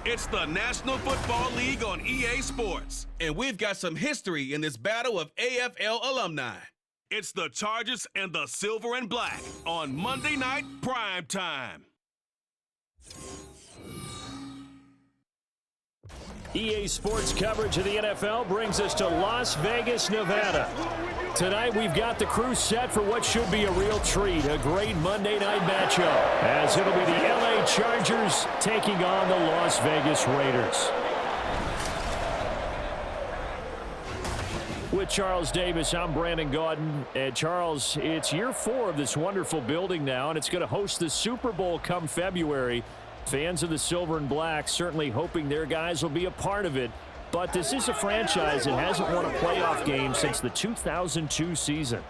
It's the National Football League on EA Sports, and we've got some history in this battle of AFL alumni. It's the Chargers and the Silver and Black on Monday Night Prime Time. EA Sports coverage of the NFL brings us to Las Vegas, Nevada. Tonight we've got the crew set for what should be a real treat, a great Monday night matchup, as it'll be the LA Chargers taking on the Las Vegas Raiders. With Charles Davis, I'm Brandon Gaudin. And Charles, it's year 4 of this wonderful building now, and it's going to host the Super Bowl come February. Fans of the Silver and Black certainly hoping their guys will be a part of it. But this is a franchise that hasn't won a playoff game since the 2002 season.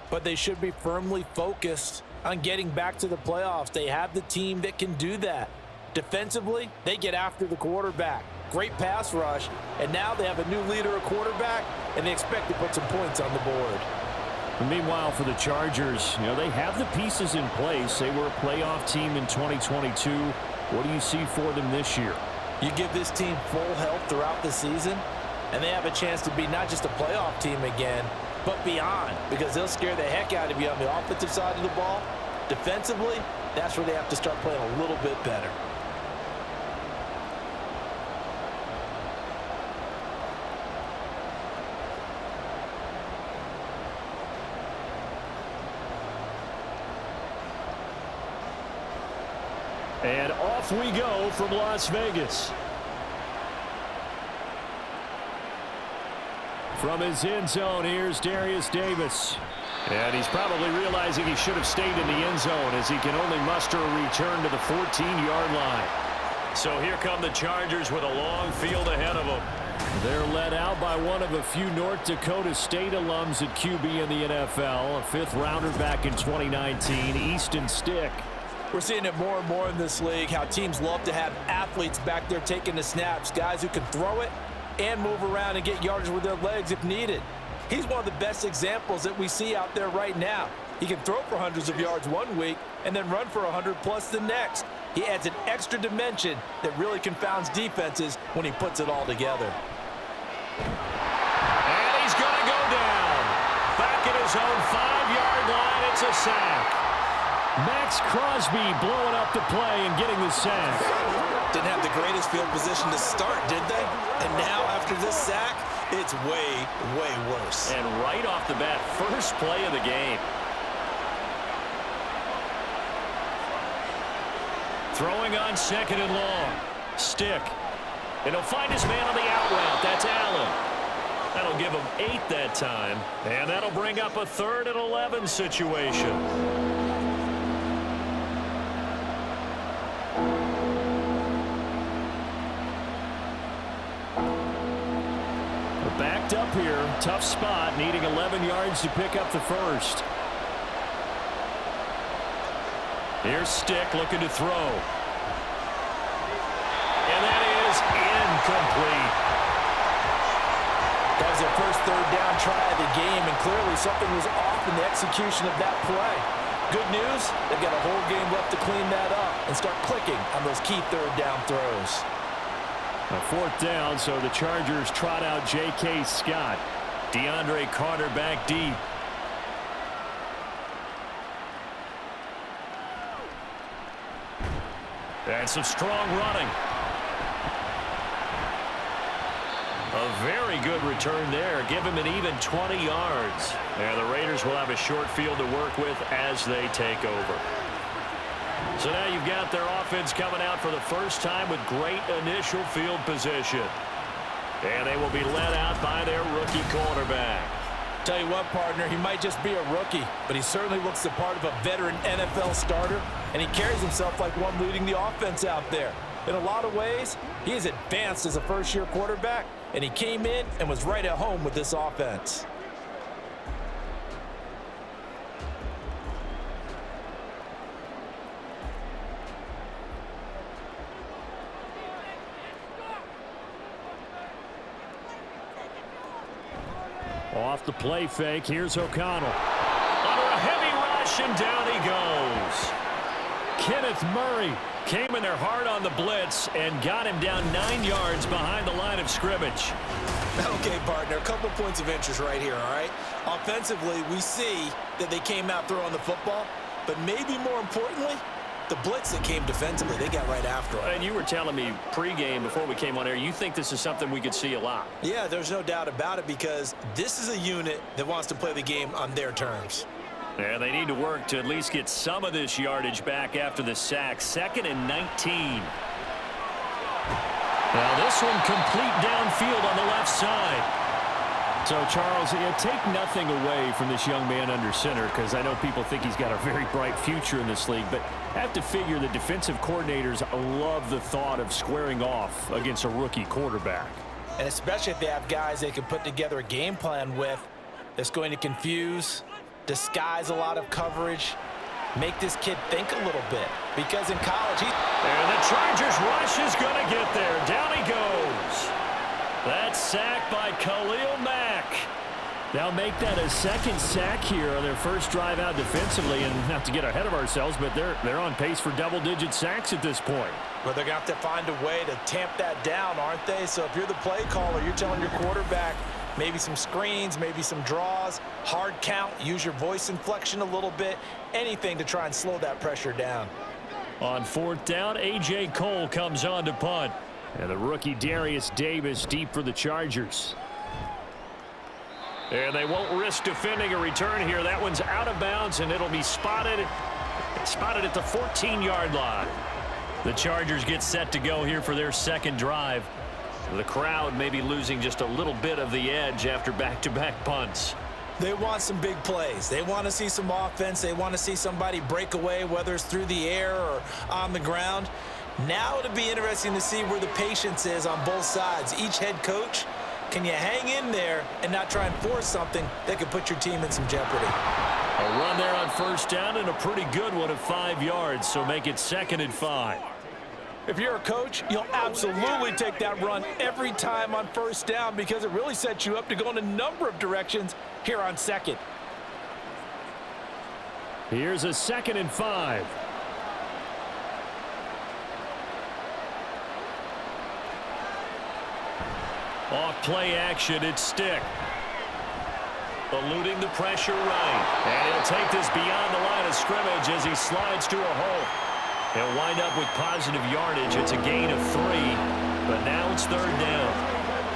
But they should be firmly focused on getting back to the playoffs. They have the team that can do that. Defensively, they get after the quarterback. Great pass rush, and now they have a new leader at quarterback, and they expect to put some points on the board. And meanwhile, for the Chargers, they have the pieces in place. They were a playoff team in 2022. What do you see for them this year? You give this team full health throughout the season, and they have a chance to be not just a playoff team again, but beyond, because they'll scare the heck out of you on the offensive side of the ball. Defensively, that's where they have to start playing a little bit better. And off we go from Las Vegas. From his end zone, here's Darius Davis. And he's probably realizing he should have stayed in the end zone as he can only muster a return to the 14-yard line. So here come the Chargers with a long field ahead of them. They're led out by one of a few North Dakota State alums at QB in the NFL, a fifth-rounder back in 2019, Easton Stick. We're seeing it more and more in this league, how teams love to have athletes back there taking the snaps, guys who can throw it and move around and get yardage with their legs if needed. He's one of the best examples that we see out there right now. He can throw for hundreds of yards one week and then run for 100+ the next. He adds an extra dimension that really confounds defenses when he puts it all together. And he's going to go down. Back at his own 5-yard line, it's a sack. Max Crosby blowing up the play and getting the sack. Didn't have the greatest field position to start, did they? And now, after this sack, it's way, way worse. And right off the bat, first play of the game. Throwing on second and long. Stick. And he'll find his man on the out route. That's Allen. That'll give him 8 that time. And that'll bring up a 3rd and 11 situation. Backed up here, tough spot, needing 11 yards to pick up the first. Here's Stick looking to throw. And that is incomplete. That was their first 3rd down try of the game, and clearly something was off in the execution of that play. Good news, they've got a whole game left to clean that up and start clicking on those key 3rd down throws. A 4th down, so the Chargers trot out J.K. Scott. DeAndre Carter back deep. And some strong running. A very good return there. Give him an even 20 yards. And the Raiders will have a short field to work with as they take over. So now you've got their offense coming out for the first time with great initial field position. And they will be led out by their rookie quarterback. Tell you what, partner, he might just be a rookie, but he certainly looks the part of a veteran NFL starter, and he carries himself like one leading the offense out there. In a lot of ways, he is advanced as a first-year quarterback, and he came in and was right at home with this offense. Off the play fake, here's O'Connell. Under a heavy rush, and down he goes. Kenneth Murray Came in there hard on the blitz and got him down 9 yards behind the line of scrimmage. Okay, partner, a couple points of interest right here, all right? Offensively, we see that they came out throwing the football, but maybe more importantly, the blitz that came defensively, they got right after him. And you were telling me pregame before we came on air, you think this is something we could see a lot. Yeah, there's no doubt about it because this is a unit that wants to play the game on their terms. Yeah, they need to work to at least get some of this yardage back after the sack. 2nd and 19. Now this one complete downfield on the left side. So, Charles, take nothing away from this young man under center because I know people think he's got a very bright future in this league, but I have to figure the defensive coordinators love the thought of squaring off against a rookie quarterback. And especially if they have guys they can put together a game plan with that's going to confuse, disguise a lot of coverage, make this kid think a little bit. Because in college, and the Chargers rush is going to get there. Down he goes. That's sacked by Khalil Mack. They'll make that a second sack here on their first drive out defensively. And not to get ahead of ourselves, but they're on pace for double-digit sacks at this point. Well, they're going to have to find a way to tamp that down, aren't they? So if you're the play caller, you're telling your quarterback maybe some screens, maybe some draws, hard count, use your voice inflection a little bit, anything to try and slow that pressure down. On 4th down, A.J. Cole comes on to punt. And the rookie Darius Davis deep for the Chargers. And they won't risk defending a return here. That one's out of bounds, and it'll be spotted at the 14-yard line. The Chargers get set to go here for their second drive. The crowd may be losing just a little bit of the edge after back-to-back punts. They want some big plays. They want to see some offense. They want to see somebody break away, whether it's through the air or on the ground. Now it'll be interesting to see where the patience is on both sides. Each head coach, can you hang in there and not try and force something that could put your team in some jeopardy? A run there on 1st down and a pretty good one of 5 yards, so make it 2nd and 5. If you're a coach, you'll absolutely take that run every time on 1st down because it really sets you up to go in a number of directions here on 2nd. Here's a 2nd and 5. Off play action, it's Stick. Eluding the pressure right. And he'll take this beyond the line of scrimmage as he slides to a hole. He'll wind up with positive yardage. It's a gain of 3, but now it's 3rd down.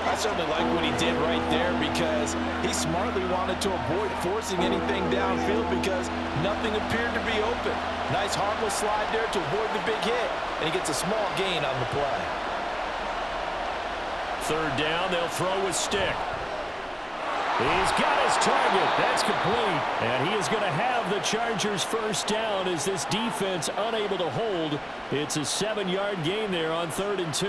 I certainly like what he did right there because he smartly wanted to avoid forcing anything downfield because nothing appeared to be open. Nice harmless slide there to avoid the big hit, and he gets a small gain on the play. 3rd down, they'll throw with Stick. He's got his target. That's complete. And he is going to have the Chargers' 1st down as this defense unable to hold. It's a 7-yard gain there on 3rd and 2.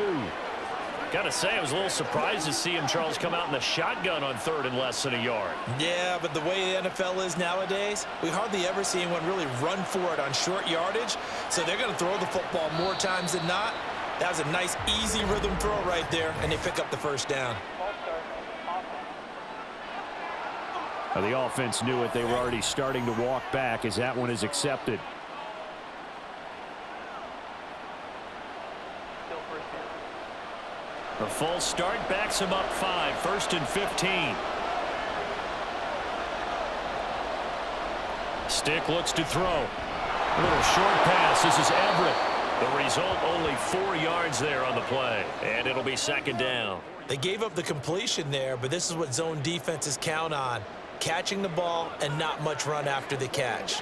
Got to say, I was a little surprised to see him, Charles, come out in the shotgun on 3rd and less than a yard. Yeah, but the way the NFL is nowadays, we hardly ever see anyone really run for it on short yardage. So they're going to throw the football more times than not. That was a nice, easy rhythm throw right there, and they pick up the 1st down. The offense knew it. They were already starting to walk back as that one is accepted. A false start backs him up 5. 1st and 15. Stick looks to throw. A little short pass. This is Everett. The result, only 4 yards there on the play. And it'll be 2nd down. They gave up the completion there, but this is what zone defenses count on. Catching the ball and not much run after the catch.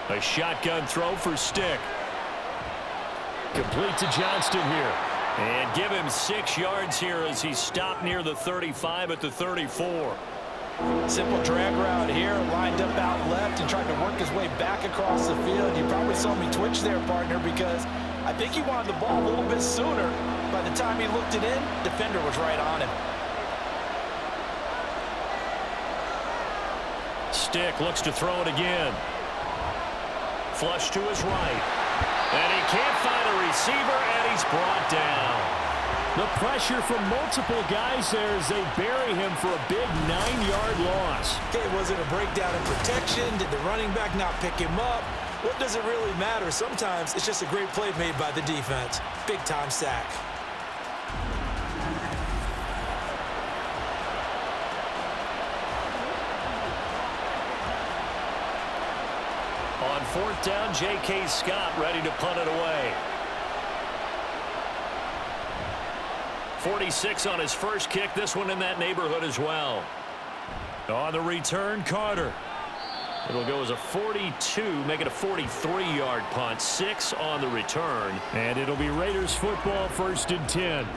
A shotgun throw for Stick. Complete to Johnston here. And give him 6 yards here as he stopped near the 35 at the 34. Simple drag route here, lined up out left and tried to work his way back across the field. You probably saw me twitch there, partner, because I think he wanted the ball a little bit sooner. By the time he looked it in, defender was right on him. Stick looks to throw it again. Flush to his right. And he can't find a receiver, and he's brought down. The pressure from multiple guys there as they bury him for a big 9-yard loss. Okay, was it a breakdown in protection? Did the running back not pick him up? What does it really matter? Sometimes it's just a great play made by the defense. Big-time sack. On 4th down, J.K. Scott ready to punt it away. 46 on his first kick. This one in that neighborhood as well. On the return, Carter. It'll go as a 42, make it a 43-yard punt. 6 on the return. And it'll be Raiders football, 1st and 10.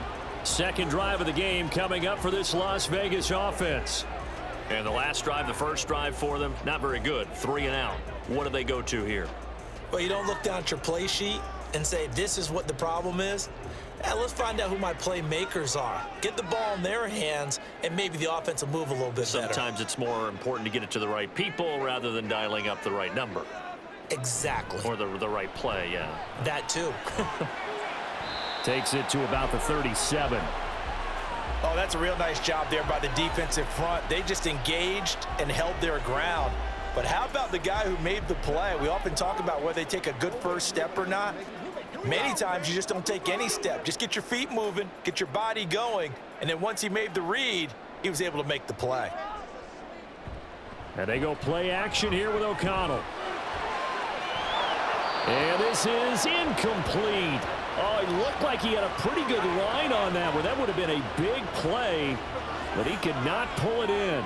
Second drive of the game coming up for this Las Vegas offense. And the last drive, the first drive for them, not very good. 3 and out. What do they go to here? Well, you don't look down at your play sheet and say, this is what the problem is. Let's find out who my playmakers are. Get the ball in their hands, and maybe the offense will move a little bit better. Sometimes it's more important to get it to the right people rather than dialing up the right number. Exactly. Or the right play, yeah. That too. Takes it to about the 37. Oh, that's a real nice job there by the defensive front. They just engaged and held their ground. But how about the guy who made the play? We often talk about whether they take a good first step or not. Many times you just don't take any step. Just get your feet moving, get your body going, and then once he made the read, he was able to make the play. And they go play action here with O'Connell. And this is incomplete. Oh, it looked like he had a pretty good line on that one. That would have been a big play, but he could not pull it in.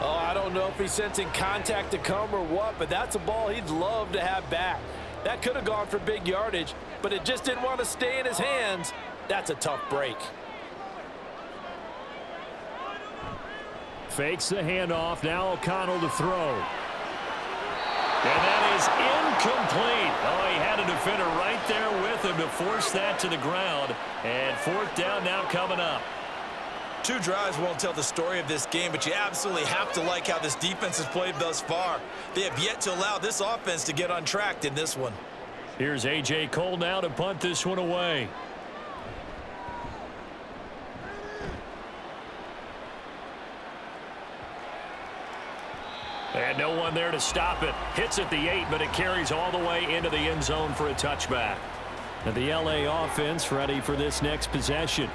Oh, I don't know if he's sensing contact to come or what, but that's a ball he'd love to have back. That could have gone for big yardage, but it just didn't want to stay in his hands. That's a tough break. Fakes the handoff. Now O'Connell to throw. And that is incomplete. Oh, he had a defender right there with him to force that to the ground. And 4th down now coming up. 2 drives won't tell the story of this game, but you absolutely have to like how this defense has played thus far. They have yet to allow this offense to get untracked in this one. Here's A.J. Cole now to punt this one away. And no one there to stop it. Hits at the 8, but it carries all the way into the end zone for a touchback. And the L.A. offense ready for this next possession.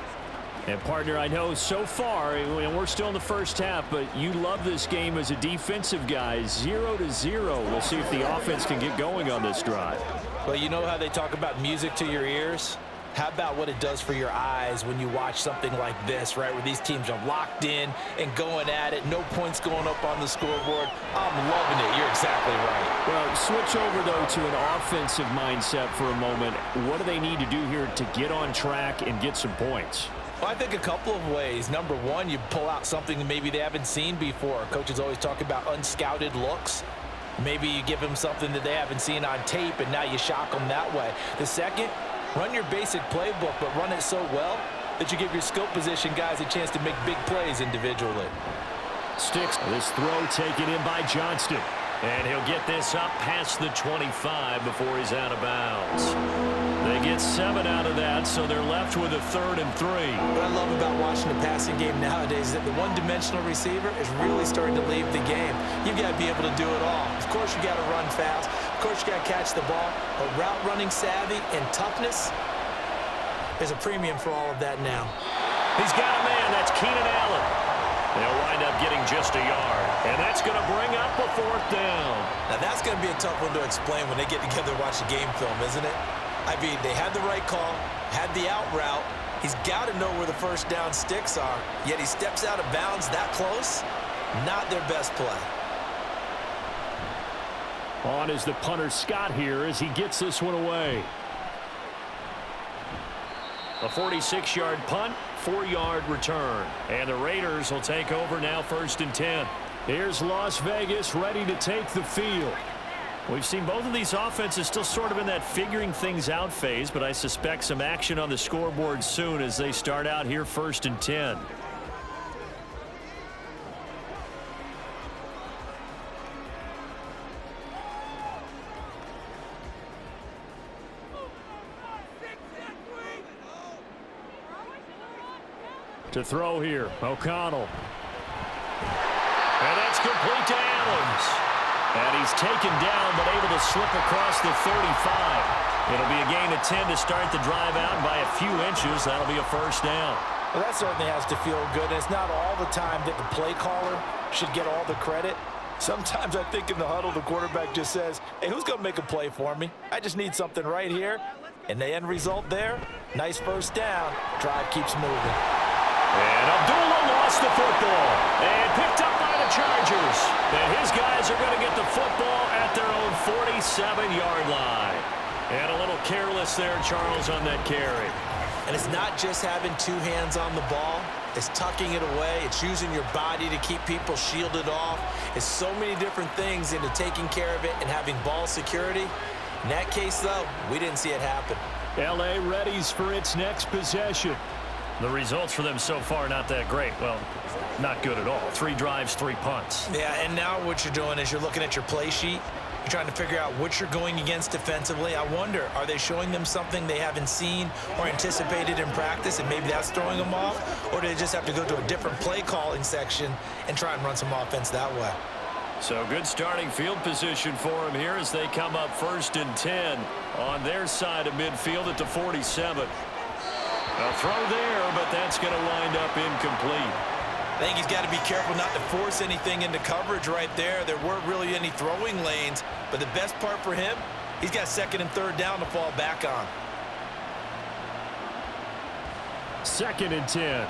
And, partner, I know so far, and we're still in the first half, but you love this game as a defensive guy. 0-0. We'll see if the offense can get going on this drive. Well, you know how they talk about music to your ears? How about what it does for your eyes when you watch something like this, right, where these teams are locked in and going at it, no points going up on the scoreboard? I'm loving it. You're exactly right. Well, switch over, though, to an offensive mindset for a moment. What do they need to do here to get on track and get some points? Well, I think a couple of ways. Number one, you pull out something that maybe they haven't seen before. Coaches always talk about unscouted looks. Maybe you give them something that they haven't seen on tape, and now you shock them that way. The second, run your basic playbook, but run it so well that you give your skill position guys a chance to make big plays individually. Sticks. This throw taken in by Johnston. And he'll get this up past the 25 before he's out of bounds. They get 7 out of that, so they're left with a 3rd and 3. What I love about watching the passing game nowadays is that the one-dimensional receiver is really starting to leave the game. You've got to be able to do it all. Of course, you got to run fast. Of course, you got to catch the ball. But route running savvy and toughness, there's a premium for all of that now. He's got a man. That's Keenan Allen. They'll wind up getting just a yard. And that's going to bring up a 4th down. Now, that's going to be a tough one to explain when they get together and watch the game film, isn't it? I mean, they had the right call, had the out route. He's got to know where the first down sticks are, yet he steps out of bounds that close. Not their best play. On is the punter Scott here as he gets this one away. A 46-yard punt, 4-yard return. And the Raiders will take over now 1st and 10. Here's Las Vegas ready to take the field. We've seen both of these offenses still sort of in that figuring things out phase, but I suspect some action on the scoreboard soon as they start out here 1st and 10. To throw here, O'Connell. And that's complete to Adams. And he's taken down, but able to slip across the 35. It'll be a gain of 10 to start the drive out. By a few inches, that'll be a first down. Well, that certainly has to feel good. And it's not all the time that the play caller should get all the credit. Sometimes I think in the huddle, the quarterback just says, hey, who's going to make a play for me? I just need something right here. And the end result there, nice first down. Drive keeps moving. And Abdullah lost the football and picked up by the Chargers. And his guys are going to get the football at their own 47-yard line. And a little careless there, Charles, on that carry. And it's not just having two hands on the ball. It's tucking it away. It's using your body to keep people shielded off. It's so many different things into taking care of it and having ball security. In that case, though, we didn't see it happen. L.A. readies for its next possession. The results for them so far not that great. Well, not good at all. 3 drives, 3 punts. Yeah, and now what you're doing is you're looking at your play sheet. You're trying to figure out what you're going against defensively. I wonder, are they showing them something they haven't seen or anticipated in practice, and maybe that's throwing them off? Or do they just have to go to a different play calling section and try and run some offense that way? So good starting field position for them here as they come up 1st and 10 on their side of midfield at the 47. A throw there, but that's going to wind up incomplete. I think he's got to be careful not to force anything into coverage right there. There weren't really any throwing lanes, but the best part for him, he's got 2nd and 3rd down to fall back on. 2nd and 10.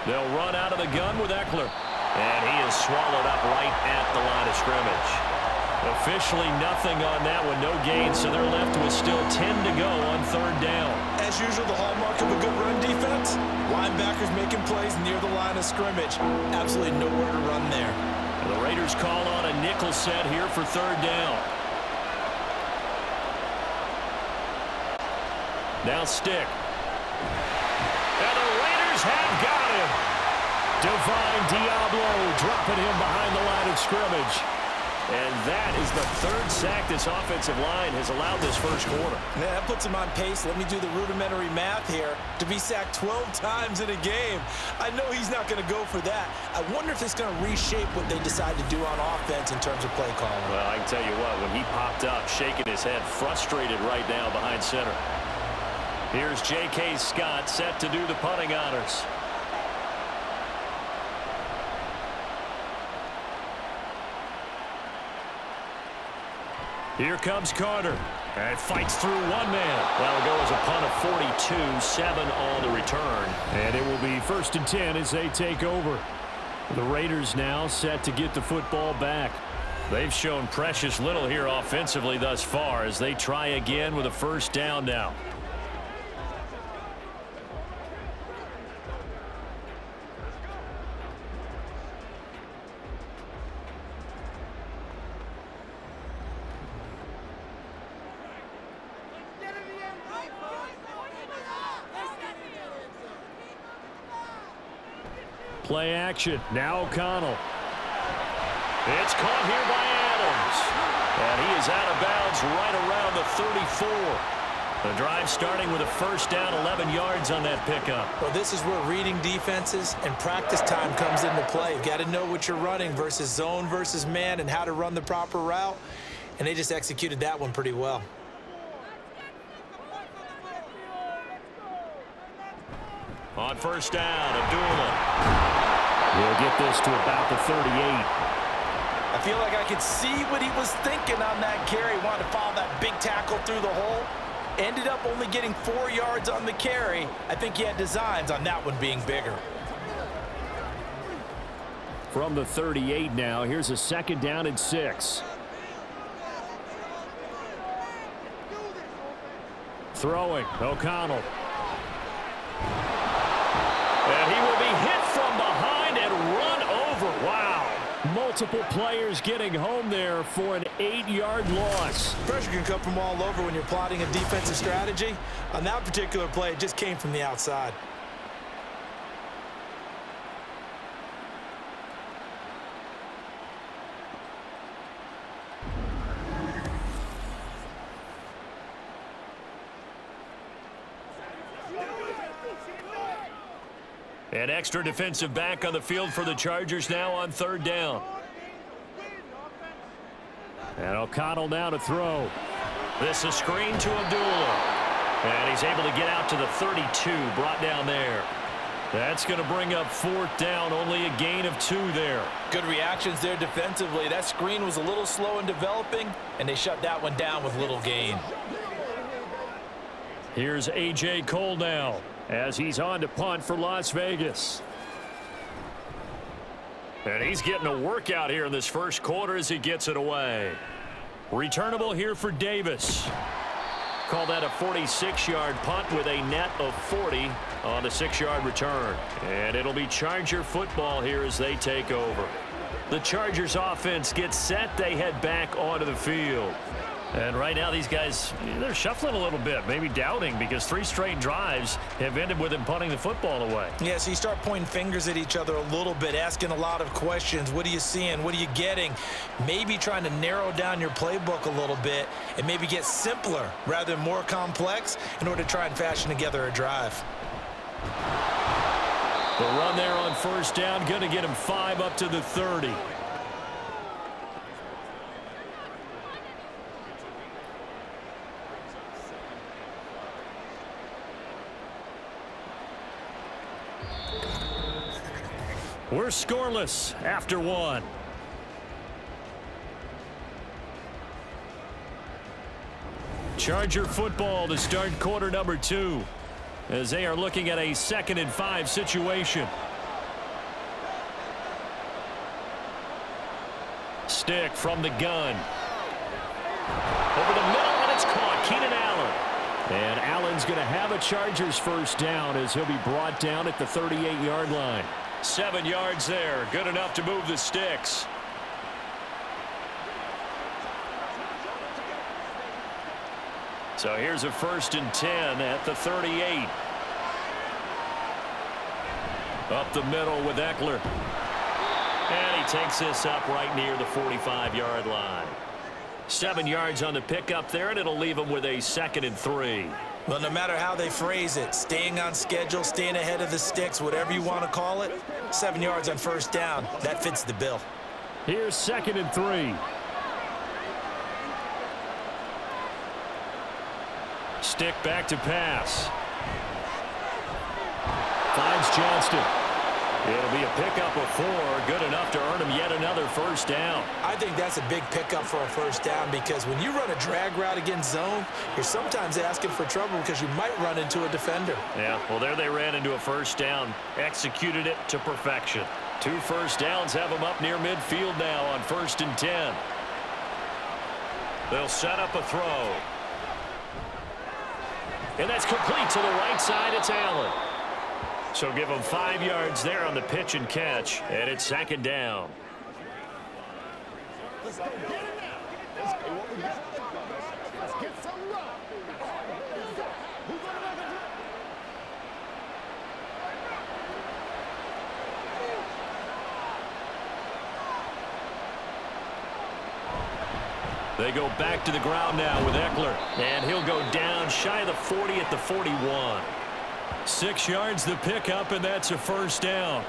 They'll run out of the gun with Eckler. And he is swallowed up right at the line of scrimmage. Officially nothing on that one, no gain, so they're left with still 10 to go on 3rd down. As usual, the hallmark of a good run defense, linebackers making plays near the line of scrimmage. Absolutely nowhere to run there. The Raiders call on a nickel set here for 3rd down. Now stick. And the Raiders have got him. Divine Diablo dropping him behind the line of scrimmage. And that is the 3rd sack this offensive line has allowed this first quarter. Yeah, that puts him on pace. Let me do the rudimentary math here. To be sacked 12 times in a game, I know he's not going to go for that. I wonder if it's going to reshape what they decide to do on offense in terms of play calling. Well, I can tell you what, when he popped up, shaking his head, frustrated right now behind center. Here's J.K. Scott set to do the punting honors. Here comes Carter. And fights through one man. That'll go as a punt of 42, 7 on the return. And it will be 1st and 10 as they take over. The Raiders now set to get the football back. They've shown precious little here offensively thus far as they try again with a 1st down now. Play action. Now O'Connell. It's caught here by Adams. And he is out of bounds right around the 34. The drive starting with a 1st down, 11 yards on that pickup. Well, this is where reading defenses and practice time comes into play. You've got to know what you're running versus zone versus man and how to run the proper route. And they just executed that one pretty well. On 1st down, Abdullah. He'll get this to about the 38. I feel like I could see what he was thinking on that carry. Wanted to follow that big tackle through the hole. Ended up only getting 4 yards on the carry. I think he had designs on that one being bigger. From the 38 now, here's a 2nd down and 6. Throwing, O'Connell. And he will be hit from behind and run over. Wow. Multiple players getting home there for an 8-yard loss. Pressure can come from all over when you're plotting a defensive strategy. On that particular play, it just came from the outside. An extra defensive back on the field for the Chargers now on 3rd down. And O'Connell now to throw. This is screen to Abdullah. And he's able to get out to the 32, brought down there. That's going to bring up 4th down, only a gain of 2 there. Good reactions there defensively. That screen was a little slow in developing, and they shut that one down with little gain. Here's A.J. Cole now as he's on to punt for Las Vegas. And he's getting a workout here in this first quarter as he gets it away. Returnable here for Davis. Call that a 46-yard punt with a net of 40 on the 6-yard return. And it'll be Charger football here as they take over. The Chargers offense gets set. They head back onto the field. And right now these guys, they're shuffling a little bit, maybe doubting, because 3 straight drives have ended with them punting the football away. Yeah, so you start pointing fingers at each other a little bit, asking a lot of questions. What are you seeing? What are you getting? Maybe trying to narrow down your playbook a little bit and maybe get simpler rather than more complex in order to try and fashion together a drive. The run there on 1st down, going to get him 5 up to the 30. We're scoreless after 1. Charger football to start quarter number 2 as they are looking at a 2nd and 5 situation. Stick from the gun. Over the middle, and it's caught. Keenan Allen. And Allen's going to have a Chargers 1st down as he'll be brought down at the 38-yard line. 7 yards there. Good enough to move the sticks. So here's a 1st and 10 at the 38. Up the middle with Eckler. And he takes this up right near the 45-yard line. 7 yards on the pickup there, and it'll leave him with a 2nd and 3. Well, no matter how they phrase it, staying on schedule, staying ahead of the sticks, whatever you want to call it, 7 yards on 1st down, that fits the bill. Here's 2nd and 3. Stick back to pass. Finds Johnston. It'll be a pickup of 4, good enough to earn him yet another 1st down. I think that's a big pickup for a 1st down because when you run a drag route against zone, you're sometimes asking for trouble because you might run into a defender. Yeah, well, there they ran into a 1st down, executed it to perfection. 2 1st downs have them up near midfield now on 1st and 10. They'll set up a throw. And that's complete to the right side. It's Allen. So give him 5 yards there on the pitch and catch, and it's 2nd down. Let's go get it now. Let's go what we got. Let's get some love. They go back to the ground now with Eckler, and he'll go down shy of the 40 at the 41. 6 yards the pickup, and that's a 1st down.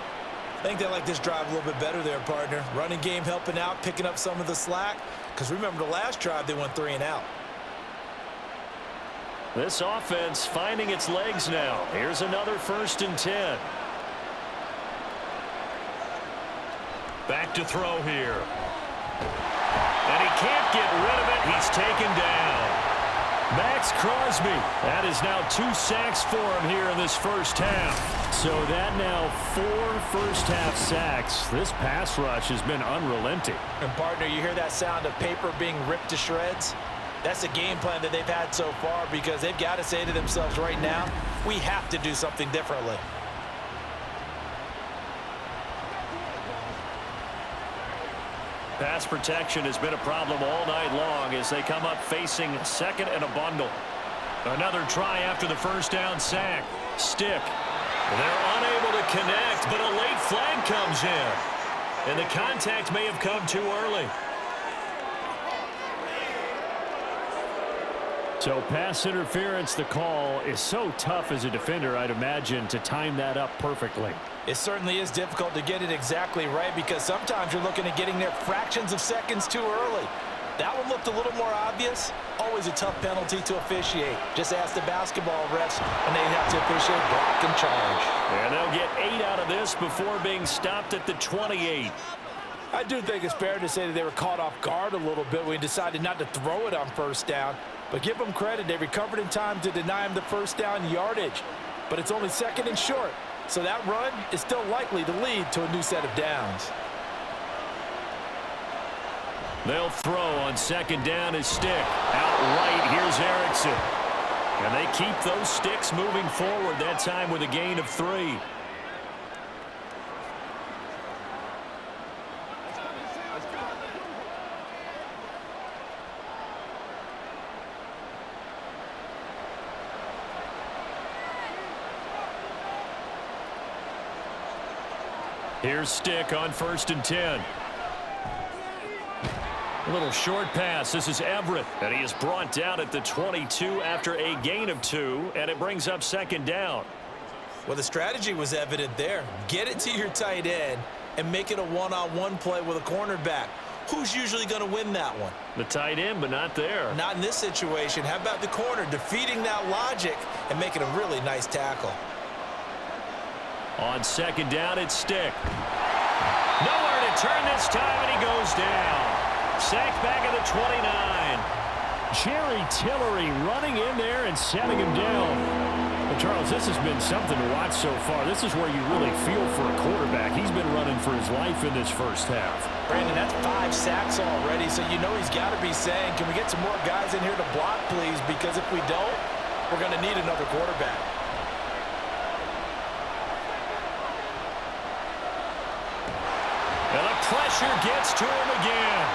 I think they like this drive a little bit better there, partner. Running game helping out, picking up some of the slack. Because remember the last drive, they went 3 and out. This offense finding its legs now. Here's another 1st and 10. Back to throw here. And he can't get rid of it. He's taken down. Max Crosby. That is now 2 sacks for him here in this 1st half. So that now 4 first-half sacks. This pass rush has been unrelenting. And, partner, you hear that sound of paper being ripped to shreds? That's the game plan that they've had so far because they've got to say to themselves right now, we have to do something differently. Pass protection has been a problem all night long as they come up facing 2nd and a bundle. Another try after the 1st down sack. Stick. They're unable to connect, but a late flag comes in. And the contact may have come too early. So pass interference, the call is so tough as a defender, I'd imagine, to time that up perfectly. It certainly is difficult to get it exactly right because sometimes you're looking at getting there fractions of seconds too early. That one looked a little more obvious. Always a tough penalty to officiate. Just ask the basketball refs when they have to officiate block and charge. And they'll get 8 out of this before being stopped at the 28. I do think it's fair to say that they were caught off guard a little bit when we decided not to throw it on first down. But give them credit. They recovered in time to deny him the first down yardage. But it's only second and short. So that run is still likely to lead to a new set of downs. They'll throw on second down his stick. Out right, here's Erickson. And they keep those sticks moving forward, that time with a gain of 3. Here's Stick on 1st and 10. A little short pass. This is Everett. And he is brought down at the 22 after a gain of 2. And it brings up second down. Well, the strategy was evident there. Get it to your tight end and make it a one-on-one play with a cornerback. Who's usually going to win that one? The tight end, but not there. Not in this situation. How about the corner defeating that logic and making a really nice tackle? On second down, it's Stick. Nowhere to turn this time, and he goes down. Sacked back at the 29. Jerry Tillery running in there and setting him down. Well, Charles, this has been something to watch so far. This is where you really feel for a quarterback. He's been running for his life in this first half. Brandon, that's 5 sacks already, so you know he's got to be saying, can we get some more guys in here to block, please? Because if we don't, we're going to need another quarterback. And the pressure gets to him again.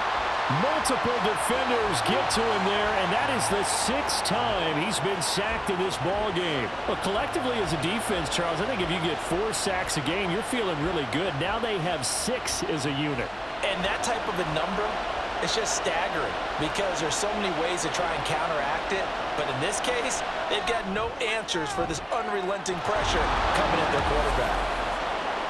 Multiple defenders get to him there, and that is the 6th time he's been sacked in this ball game. But collectively as a defense, Charles, I think if you get 4 sacks a game, you're feeling really good. Now they have 6 as a unit. And that type of a number, it's just staggering because there's so many ways to try and counteract it. But in this case, they've got no answers for this unrelenting pressure coming at their quarterback.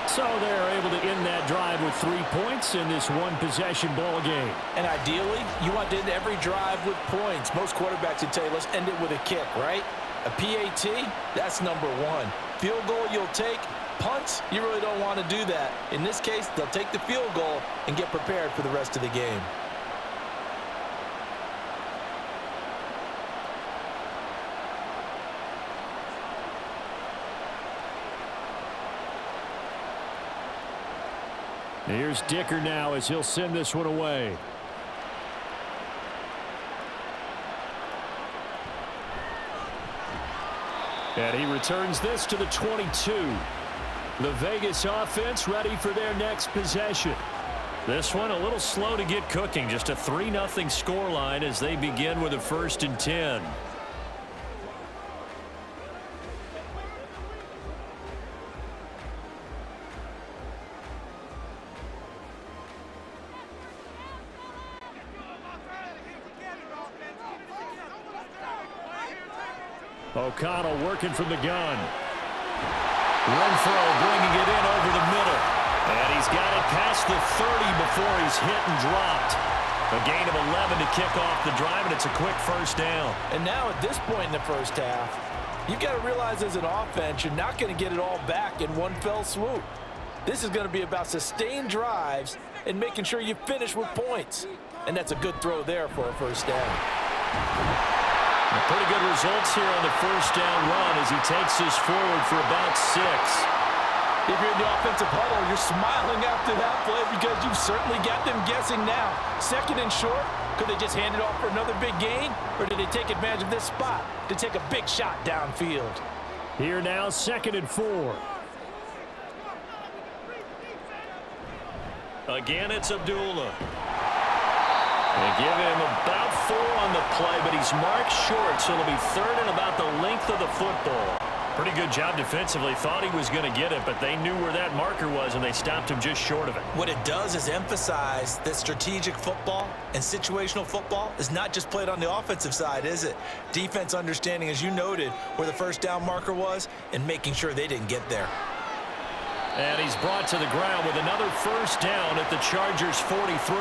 So they're able to end that drive with 3 points in this one-possession ball game. And ideally, you want to end every drive with points. Most quarterbacks would tell you, let's end it with a kick, right? A PAT, that's number 1. Field goal you'll take. Punts, you really don't want to do that. In this case, they'll take the field goal and get prepared for the rest of the game. Here's Dicker now as he'll send this one away. And he returns this to the 22. The Vegas offense ready for their next possession. This one a little slow to get cooking. Just a 3-0 scoreline as they begin with a 1st and 10. O'Connell working from the gun. Renfro bringing it in over the middle. And he's got it past the 30 before he's hit and dropped. A gain of 11 to kick off the drive, and it's a quick first down. And now at this point in the first half, you've got to realize as an offense, you're not going to get it all back in one fell swoop. This is going to be about sustained drives and making sure you finish with points. And that's a good throw there for a first down. Pretty good results here on the first down run as he takes this forward for about 6. If you're in the offensive huddle, you're smiling after that play because you've certainly got them guessing now. 2nd and short, could they just hand it off for another big gain? Or did they take advantage of this spot to take a big shot downfield? Here now, 2nd and 4. Again, it's Abdullah. They give him about 4 on the play, but he's marked short, so it'll be 3rd and about the length of the football. Pretty good job defensively. Thought he was going to get it, but they knew where that marker was, and they stopped him just short of it. What it does is emphasize that strategic football and situational football is not just played on the offensive side, is it? Defense understanding, as you noted, where the first down marker was and making sure they didn't get there. And he's brought to the ground with another first down at the Chargers' 43.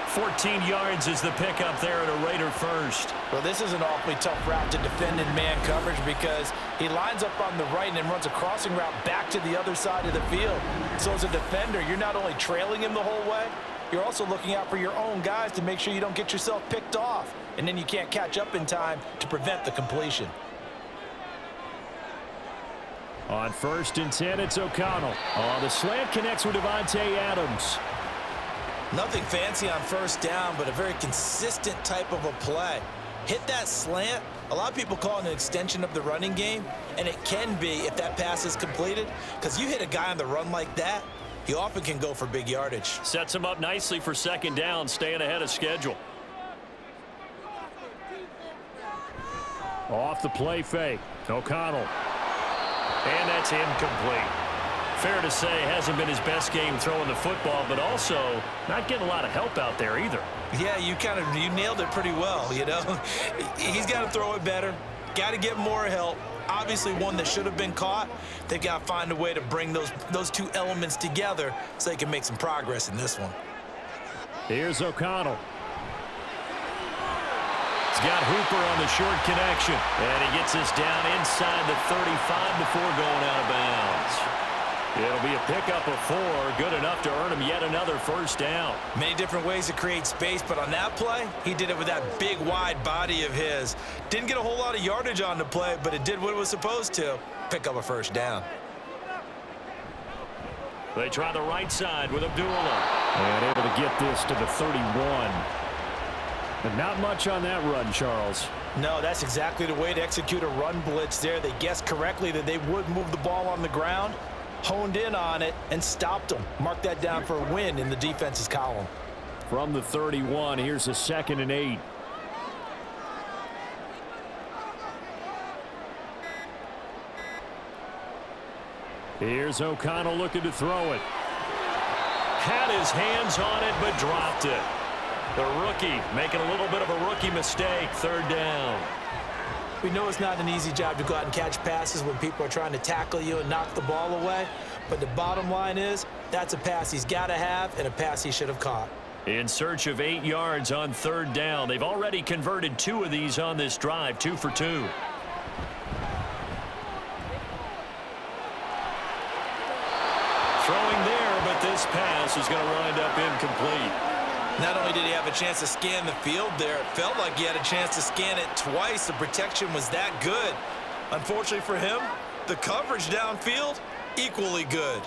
14 yards is the pickup there at a Raider first. Well, this is an awfully tough route to defend in man coverage because he lines up on the right and then runs a crossing route back to the other side of the field. So as a defender, you're not only trailing him the whole way, you're also looking out for your own guys to make sure you don't get yourself picked off. And then you can't catch up in time to prevent the completion. On 1st and 10, it's O'Connell. The slant connects with Devontae Adams. Nothing fancy on first down, but a very consistent type of a play. Hit that slant. A lot of people call it an extension of the running game, and it can be if that pass is completed, because you hit a guy on the run like that, he often can go for big yardage. Sets him up nicely for 2nd down, staying ahead of schedule. Off the play fake, O'Connell. And that's incomplete. Fair to say, hasn't been his best game throwing the football, but also not getting a lot of help out there either. Yeah, you nailed it pretty well, you know. He's got to throw it better, got to get more help. Obviously one that should have been caught. They've got to find a way to bring those two elements together so they can make some progress in this one. Here's O'Connell. He's got Hooper on the short connection, and he gets us down inside the 35 before going out of bounds. It'll be a pickup of 4, good enough to earn him yet another first down. Many different ways to create space, but on that play, he did it with that big, wide body of his. Didn't get a whole lot of yardage on the play, but it did what it was supposed to, pick up a first down. They try the right side with Abdullah. And able to get this to the 31. But not much on that run, Charles. No, that's exactly the way to execute a run blitz there. They guessed correctly that they would move the ball on the ground, honed in on it, and stopped them. Mark that down for a win in the defense's column. From the 31, here's a 2nd and 8. Here's O'Connell looking to throw it. Had his hands on it, but dropped it. The rookie making a little bit of a rookie mistake, 3rd down. We know it's not an easy job to go out and catch passes when people are trying to tackle you and knock the ball away. But the bottom line is, that's a pass he's got to have and a pass he should have caught. In search of 8 yards on 3rd down. They've already converted 2 of these on this drive, 2 for 2. Throwing there, but this pass is going to wind up incomplete. Not only did he have a chance to scan the field there, it felt like he had a chance to scan it twice. The protection was that good. Unfortunately for him, the coverage downfield, equally good.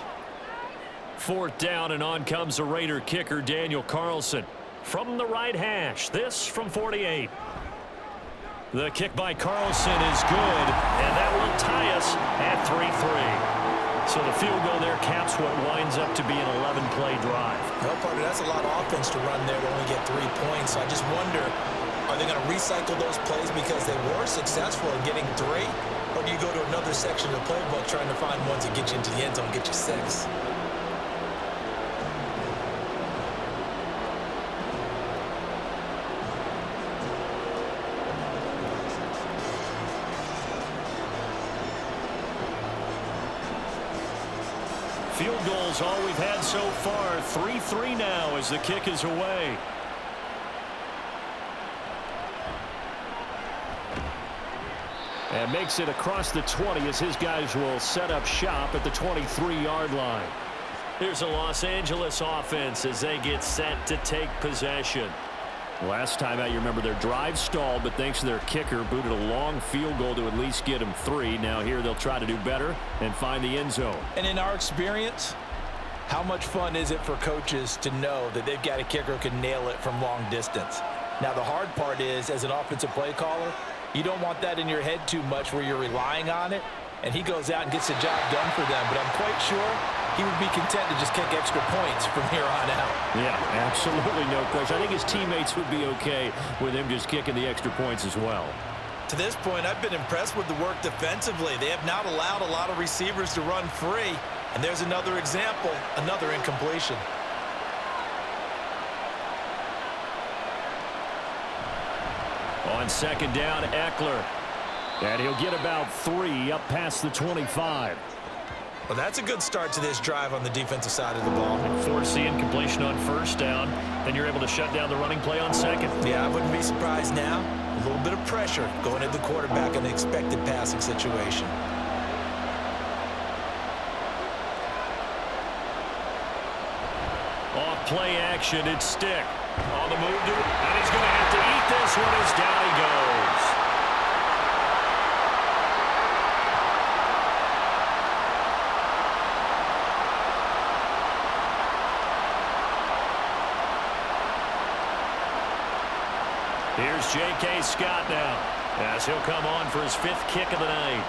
4th down, and on comes the Raider kicker, Daniel Carlson. From the right hash, this from 48. The kick by Carlson is good, and that will tie us at 3-3. So the field goal there caps what winds up to be an 11-play drive. Well, partner, that's a lot of offense to run there to only get 3 points. So I just wonder, are they going to recycle those plays because they were successful in getting 3? Or do you go to another section of the playbook trying to find ones that get you into the end zone and get you 6? Field goals all we've had so far. 3-3 now as the kick is away. And makes it across the 20 as his guys will set up shop at the 23-yard line. Here's a Los Angeles offense as they get set to take possession. Last time out, you remember their drive stalled, but thanks to their kicker, booted a long field goal to at least get them 3. Now here they'll try to do better and find the end zone. And in our experience, how much fun is it for coaches to know that they've got a kicker who can nail it from long distance? Now the hard part is, as an offensive play caller, you don't want that in your head too much where you're relying on it, and he goes out and gets the job done for them. But I'm quite sure he would be content to just kick extra points from here on out. Yeah, absolutely no question. I think his teammates would be okay with him just kicking the extra points as well. To this point, I've been impressed with the work defensively. They have not allowed a lot of receivers to run free. And there's another example, another incompletion. On second down, Eckler. And he'll get about 3 up past the 25. Well, that's a good start to this drive on the defensive side of the ball. Force the incompletion on first down. Then you're able to shut down the running play on second. Yeah, I wouldn't be surprised now. A little bit of pressure going at the quarterback in the expected passing situation. Off play action, it's Stick. On the move, and he's going to have to eat this one as down he goes. Here's J.K. Scott now, as he'll come on for his 5th kick of the night.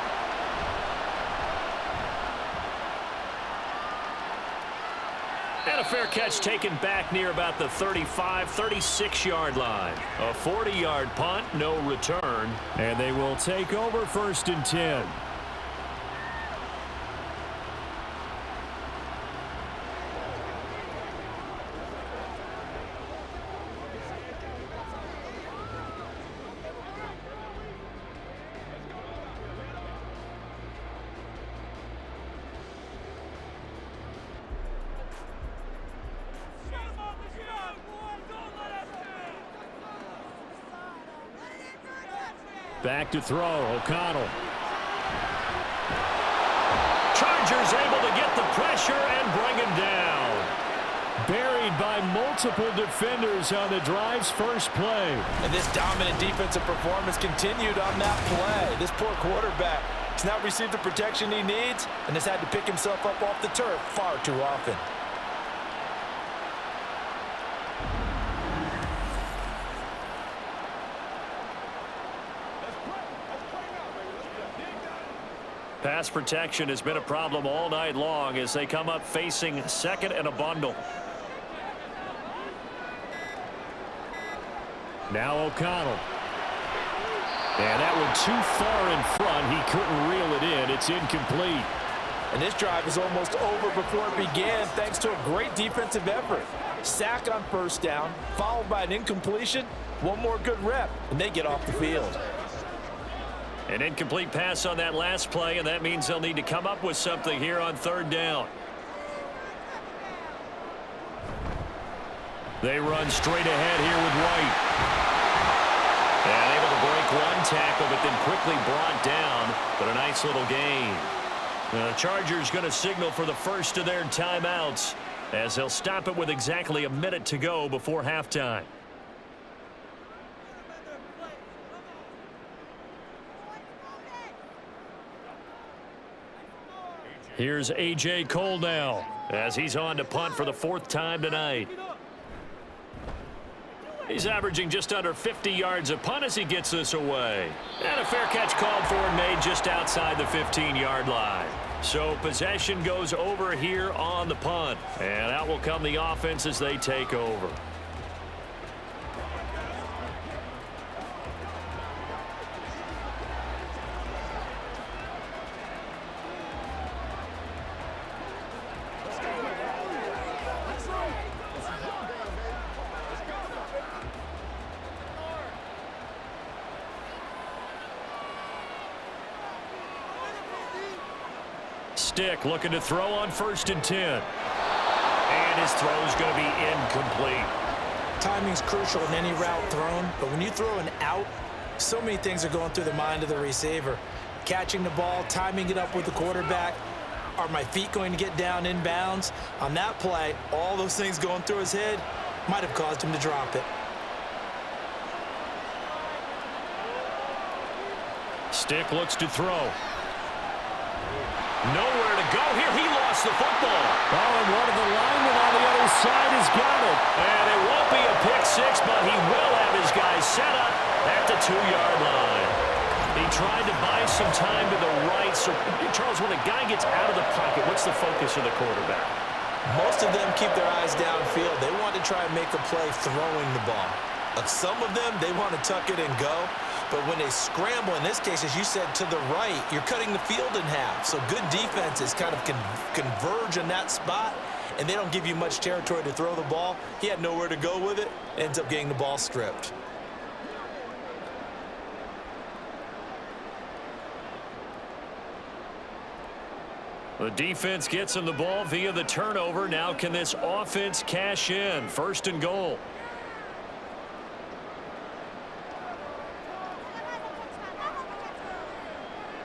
And a fair catch taken back near about the 35, 36-yard line. A 40-yard punt, no return. And they will take over 1st and 10. Back to throw, O'Connell. Chargers able to get the pressure and bring him down. Buried by multiple defenders on the drive's first play. And this dominant defensive performance continued on that play. This poor quarterback has not received the protection he needs and has had to pick himself up off the turf far too often. Pass protection has been a problem all night long as they come up facing 2nd and a bundle. Now O'Connell. And that one too far in front. He couldn't reel it in. It's incomplete. And this drive is almost over before it began thanks to a great defensive effort. Sack on first down, followed by an incompletion. One more good rep, and they get off the field. An incomplete pass on that last play, and that means they'll need to come up with something here on 3rd down. They run straight ahead here with White. And able to break one tackle, but then quickly brought down. But a nice little gain. The Chargers going to signal for the first of their timeouts as they'll stop it with exactly a minute to go before halftime. Here's A.J. Cole now as he's on to punt for the 4th time tonight. He's averaging just under 50 yards a punt as he gets this away. And a fair catch called for and made just outside the 15-yard line. So possession goes over here on the punt. And out will come the offense as they take over. Stick looking to throw on 1st and 10. And his throw's going to be incomplete. Timing's crucial in any route thrown, but when you throw an out, so many things are going through the mind of the receiver. Catching the ball, timing it up with the quarterback. Are my feet going to get down inbounds? On that play, all those things going through his head might have caused him to drop it. Stick looks to throw. Nowhere to go here. He lost the football. Oh, and one of the linemen on the other side has got it. And it won't be a pick six, but he will have his guys set up at the 2-yard line. He tried to buy some time to the right. So, Charles, when a guy gets out of the pocket, what's the focus of the quarterback? Most of them keep their eyes downfield. They want to try and make a play throwing the ball. Some of them, they want to tuck it and go. But when they scramble, in this case, as you said, to the right, you're cutting the field in half. So good defenses kind of converge in that spot, and they don't give you much territory to throw the ball. He had nowhere to go with it, ends up getting the ball stripped. The defense gets him the ball via the turnover. Now can this offense cash in? 1st and goal.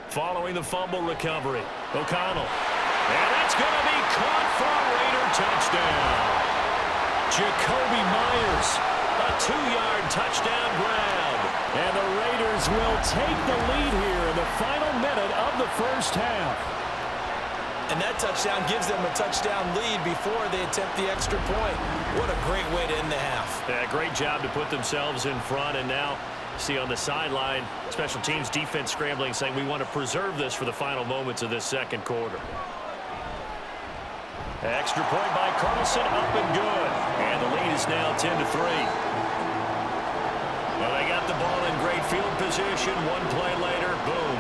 Following the fumble recovery, O'Connell. And that's going to be caught for a Raider touchdown. Jacoby Myers, a 2-yard touchdown grab. And the Raiders will take the lead here in the final minute of the first half. And that touchdown gives them a touchdown lead before they attempt the extra point. What a great way to end the half. Yeah, great job to put themselves in front. And now, see on the sideline, special teams defense scrambling, saying we want to preserve this for the final moments of this second quarter. Extra point by Carlson, up and good. And the lead is now 10-3. Well, they got the ball in great field position. One play later, boom,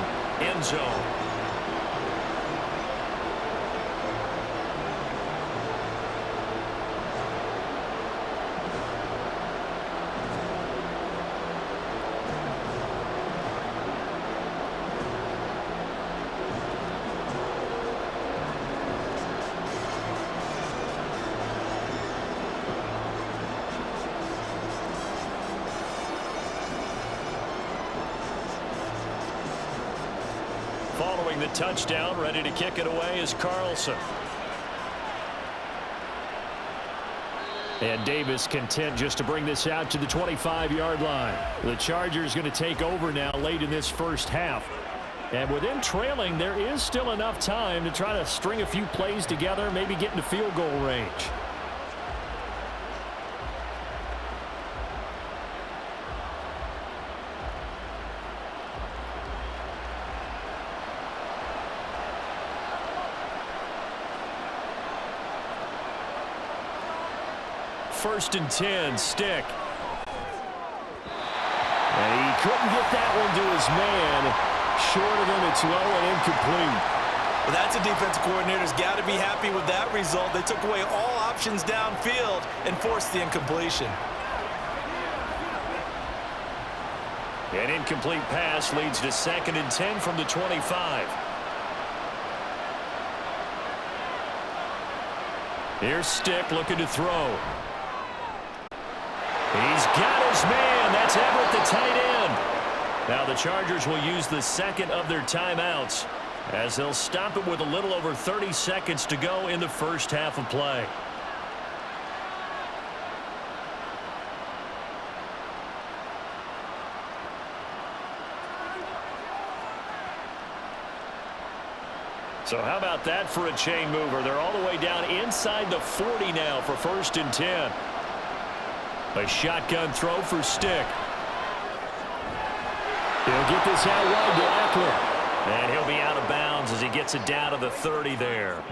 end zone. Following the touchdown, ready to kick it away is Carlson. And Davis content just to bring this out to the 25-yard line. The Chargers going to take over now late in this first half. And with them trailing, there is still enough time to try to string a few plays together, maybe get into field goal range. First and 10, Stick. And he couldn't get that one to his man. Short of him, it's low and incomplete. Well, that's a defensive coordinator's got to be happy with that result. They took away all options downfield and forced the incompletion. An incomplete pass leads to 2nd and 10 from the 25. Here's Stick looking to throw. He's got his man. That's Everett, the tight end. Now the Chargers will use the second of their timeouts as they'll stop it with a little over 30 seconds to go in the first half of play. So how about that for a chain mover? They're all the way down inside the 40 now for 1st and 10. A shotgun throw for Stick. He'll get this out wide to Eckler. And he'll be out of bounds as he gets it down to the 30 there.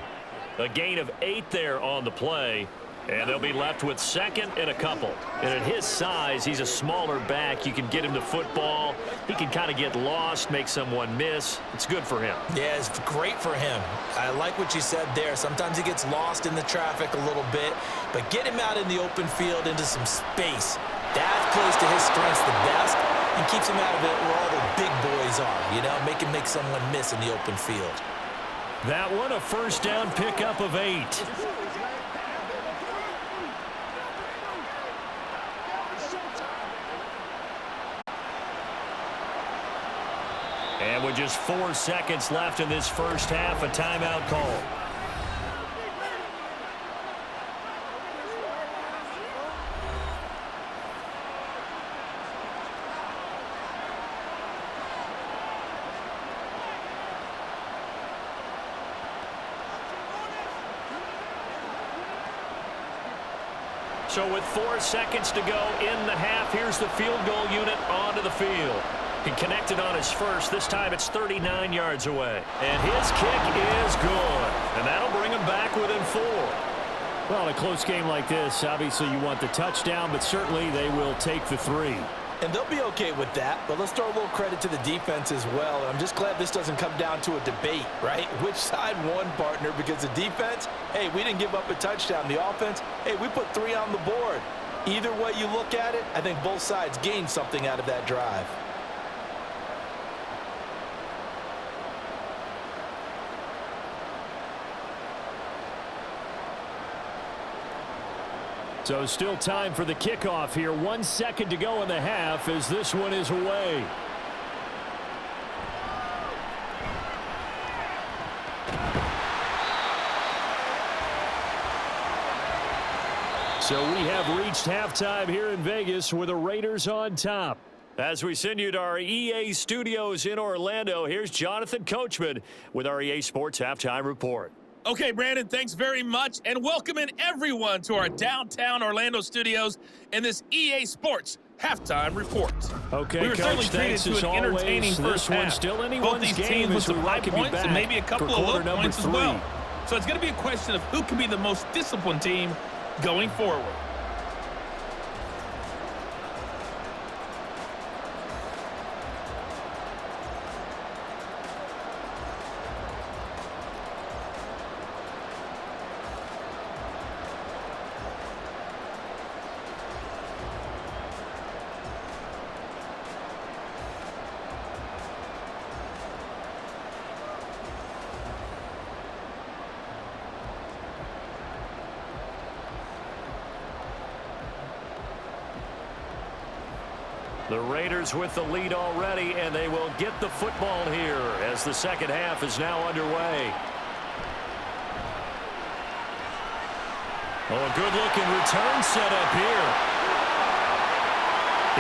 A gain of 8 there on the play. And they'll be left with 2nd and a couple. And at his size, he's a smaller back. You can get him the football. He can kind of get lost, make someone miss. It's good for him. Yeah, it's great for him. I like what you said there. Sometimes he gets lost in the traffic a little bit. But get him out in the open field into some space. That plays to his strengths the best and keeps him out of it where all the big boys are. You know, make him make someone miss in the open field. That one, a first down pickup of 8. And with just 4 seconds left in this first half, a timeout call. So with 4 seconds to go in the half, here's the field goal unit onto the field. He connected on his first. This time it's 39 yards away. And his kick is good. And that'll bring him back within 4. Well, in a close game like this, obviously you want the touchdown, but certainly they will take the 3. And they'll be okay with that, but let's throw a little credit to the defense as well. I'm just glad this doesn't come down to a debate, right? Which side won, partner? Because the defense, hey, we didn't give up a touchdown. The offense, hey, we put 3 on the board. Either way you look at it, I think both sides gained something out of that drive. So still time for the kickoff here. 1 second to go in the half as this one is away. So we have reached halftime here in Vegas with the Raiders on top. As we send you to our EA studios in Orlando, here's Jonathan Coachman with our EA Sports Halftime Report. Okay, Brandon, thanks very much, and welcoming everyone to our downtown Orlando studios in this EA Sports Halftime Report. Okay, we were Coach, certainly treated to an entertaining first half. Still Both anyone's these game teams with as we some high welcome you points back and maybe a couple for of quarter low points as number 3. well. So it's going to be a question of who can be the most disciplined team going forward. The Raiders with the lead already, and they will get the football here as the second half is now underway. Oh, a good-looking return set up here.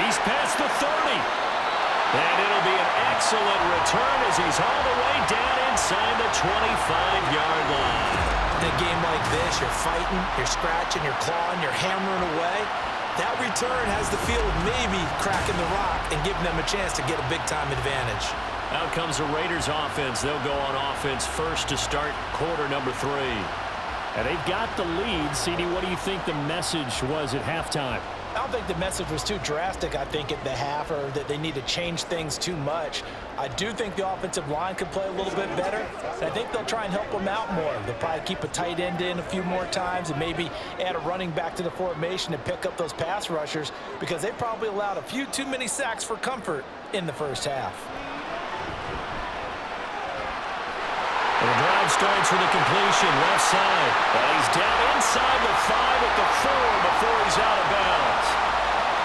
He's past the 30. And it'll be an excellent return as he's all the way down inside the 25-yard line. In a game like this, you're fighting, you're scratching, you're clawing, you're hammering away. That return has the feel of maybe cracking the rock and giving them a chance to get a big-time advantage. Out comes the Raiders offense. They'll go on offense first to start quarter number 3. And they've got the lead. CD, what do you think the message was at halftime? I don't think the message was too drastic, I think, at the half, or that they need to change things too much. I do think the offensive line could play a little bit better. And I think they'll try and help them out more. They'll probably keep a tight end in a few more times and maybe add a running back to the formation and pick up those pass rushers because they probably allowed a few too many sacks for comfort in the first half. The drive starts with a completion left side. Well, he's down inside the 5 at the 4 before he's out of bounds.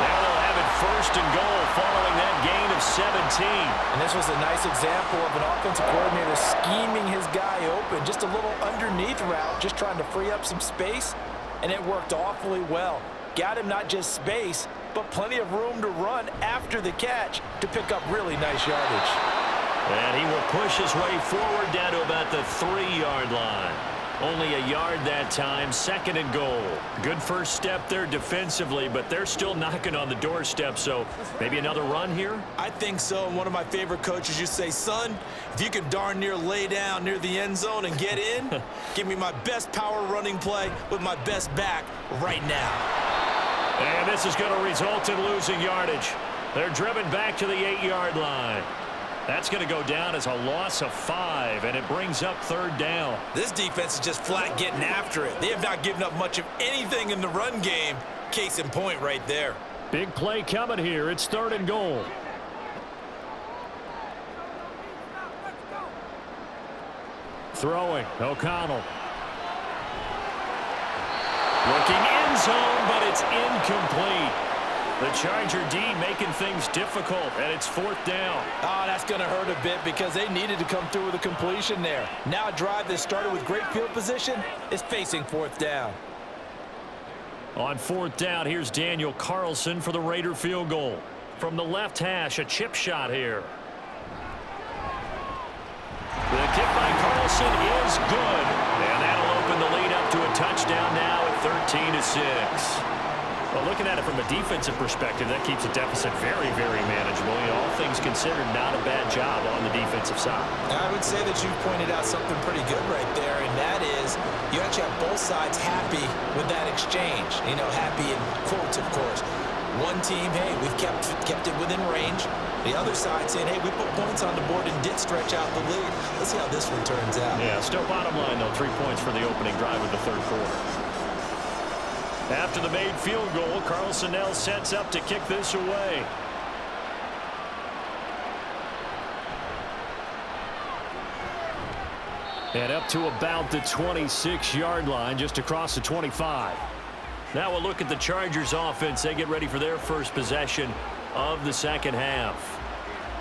Now they'll have it first and goal following that gain of 17. And this was a nice example of an offensive coordinator scheming his guy open. Just a little underneath route, just trying to free up some space, and it worked awfully well. Got him not just space, but plenty of room to run after the catch to pick up really nice yardage. And he will push his way forward down to about the 3-yard line. Only a yard that time, second and goal. Good first step there defensively, but they're still knocking on the doorstep, so maybe another run here? I think so, and one of my favorite coaches used to say, son, if you can darn near lay down near the end zone and get in, give me my best power running play with my best back right now. And this is going to result in losing yardage. They're driven back to the 8-yard line. That's going to go down as a loss of 5, and it brings up third down. This defense is just flat getting after it. They have not given up much of anything in the run game. Case in point right there. Big play coming here. It's third and goal. Throwing, O'Connell. Looking end zone, but it's incomplete. The Charger D making things difficult, and it's fourth down. Oh, that's going to hurt a bit because they needed to come through with a completion there. Now a drive that started with great field position is facing fourth down. On fourth down, here's Daniel Carlson for the Raider field goal. From the left hash, a chip shot here. The kick by Carlson is good, and that'll open the lead up to a touchdown now at 13-6. Well, looking at it from a defensive perspective, that keeps the deficit very, very manageable. You know, all things considered, not a bad job on the defensive side. I would say that you pointed out something pretty good right there, and that is you actually have both sides happy with that exchange. You know, happy in quotes, of course. One team, hey, we've kept it within range. The other side saying, hey, we put points on the board and did stretch out the lead. Let's see how this one turns out. Yeah, still bottom line, though, 3 points for the opening drive of the third quarter. After the made field goal, Carlson now sets up to kick this away. And up to about the 26-yard line, just across the 25. Now we'll look at the Chargers offense. They get ready for their first possession of the second half.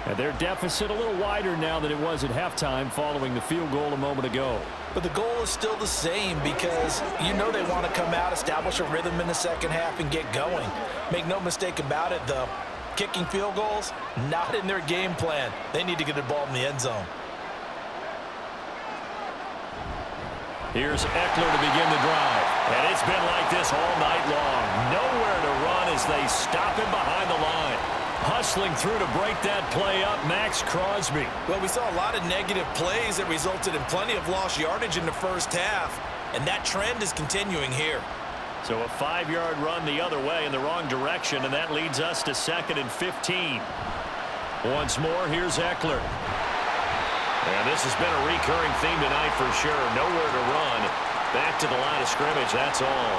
And their deficit a little wider now than it was at halftime following the field goal a moment ago. But the goal is still the same because you know they want to come out, establish a rhythm in the second half, and get going. Make no mistake about it, though. Kicking field goals, not in their game plan. They need to get the ball in the end zone. Here's Eckler to begin the drive. And it's been like this all night long. Nowhere to run as they stop him behind the line. Hustling through to break that play up, Max Crosby. Well, we saw a lot of negative plays that resulted in plenty of lost yardage in the first half, and that trend is continuing here. So a 5-yard run the other way in the wrong direction, and that leads us to 2nd and 15. Once more, here's Eckler. And this has been a recurring theme tonight for sure. Nowhere to run. Back to the line of scrimmage, that's all.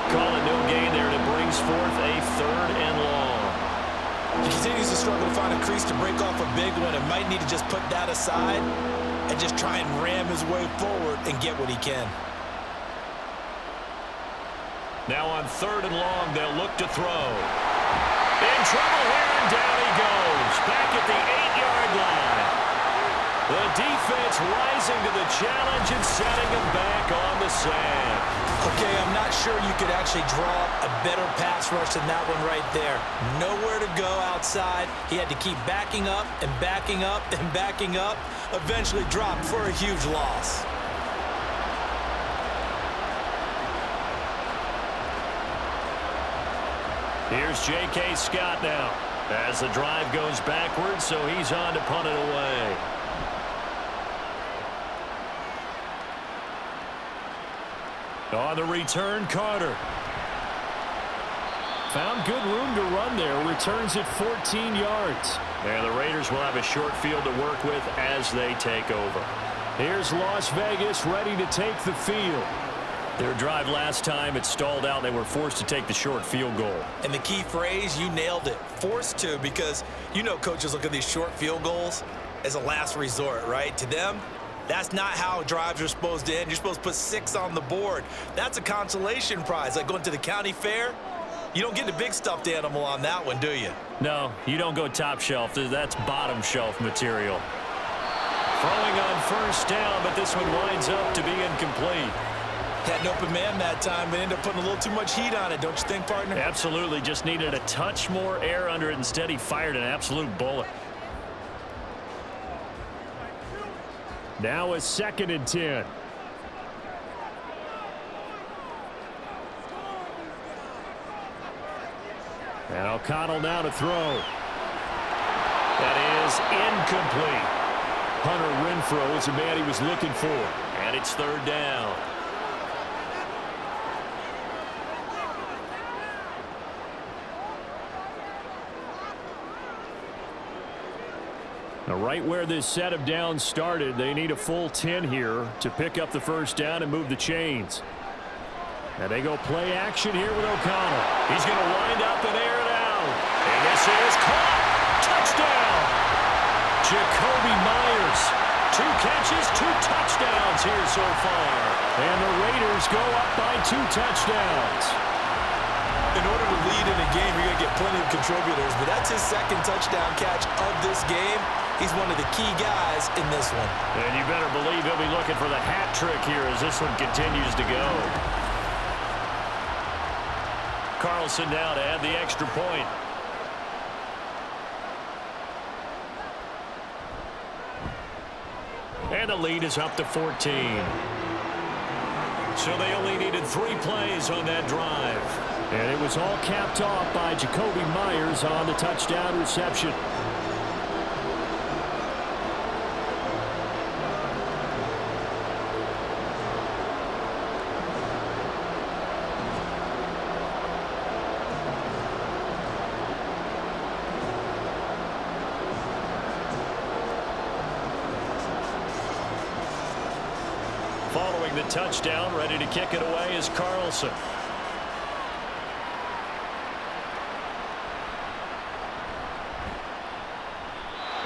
Call it no gain there, and it brings forth a 3rd and long. He continues to struggle to find a crease to break off a big one and might need to just put that aside and just try and ram his way forward and get what he can. Now on 3rd and long, they'll look to throw. In trouble here, and down he goes. Back at the 8-yard line. The defense rising to the challenge and setting him back on the sand. Okay, I'm not sure you could actually draw a better pass rush than that one right there. Nowhere to go outside. He had to keep backing up and backing up and backing up. Eventually dropped for a huge loss. Here's J.K. Scott now as the drive goes backwards, so he's on to punt it away. On the return, Carter. Found good room to run there. Returns it 14 yards. And the Raiders will have a short field to work with as they take over. Here's Las Vegas ready to take the field. Their drive last time, it stalled out. They were forced to take the short field goal. And the key phrase, you nailed it. Forced to, because you know coaches look at these short field goals as a last resort, right? To them, that's not how drives are supposed to end. You're supposed to put 6 on the board. That's a consolation prize, like going to the county fair. You don't get the big stuffed animal on that one, do you? No, you don't go top shelf. That's bottom shelf material. Throwing on 1st down, but this one winds up to be incomplete. Had an open man that time, but ended up putting a little too much heat on it, don't you think, partner? Absolutely. Just needed a touch more air under it. Instead, he fired an absolute bullet. Now a 2nd and 10. And O'Connell now to throw. That is incomplete. Hunter Renfrow is the man he was looking for. And it's 3rd down. Now, right where this set of downs started, they need a full 10 here to pick up the 1st down and move the chains. And they go play action here with O'Connell. He's going to wind up and air it out. And this is caught. Touchdown. Jacoby Myers. 2 catches, 2 touchdowns here so far. And the Raiders go up by 2 touchdowns. In order to lead in a game, you're going to get plenty of contributors, but that's his 2nd touchdown catch of this game. He's one of the key guys in this one. And you better believe he'll be looking for the hat trick here as this one continues to go. Carlson now to add the extra point. And the lead is up to 14. So they only needed 3 plays on that drive. And it was all capped off by Jacoby Myers on the touchdown reception. the touchdown. Ready to kick it away is Carlson.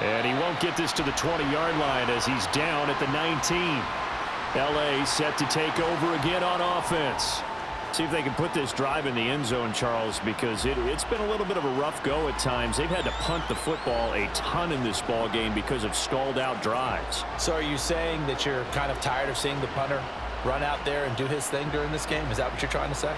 And he won't get this to the 20-yard line as he's down at the 19. L.A. set to take over again on offense. See if they can put this drive in the end zone, Charles, because it's been a little bit of a rough go at times. They've had to punt the football a ton in this ball game because of stalled-out drives. So are you saying that you're kind of tired of seeing the punter run out there and do his thing during this game? Is that what you're trying to say?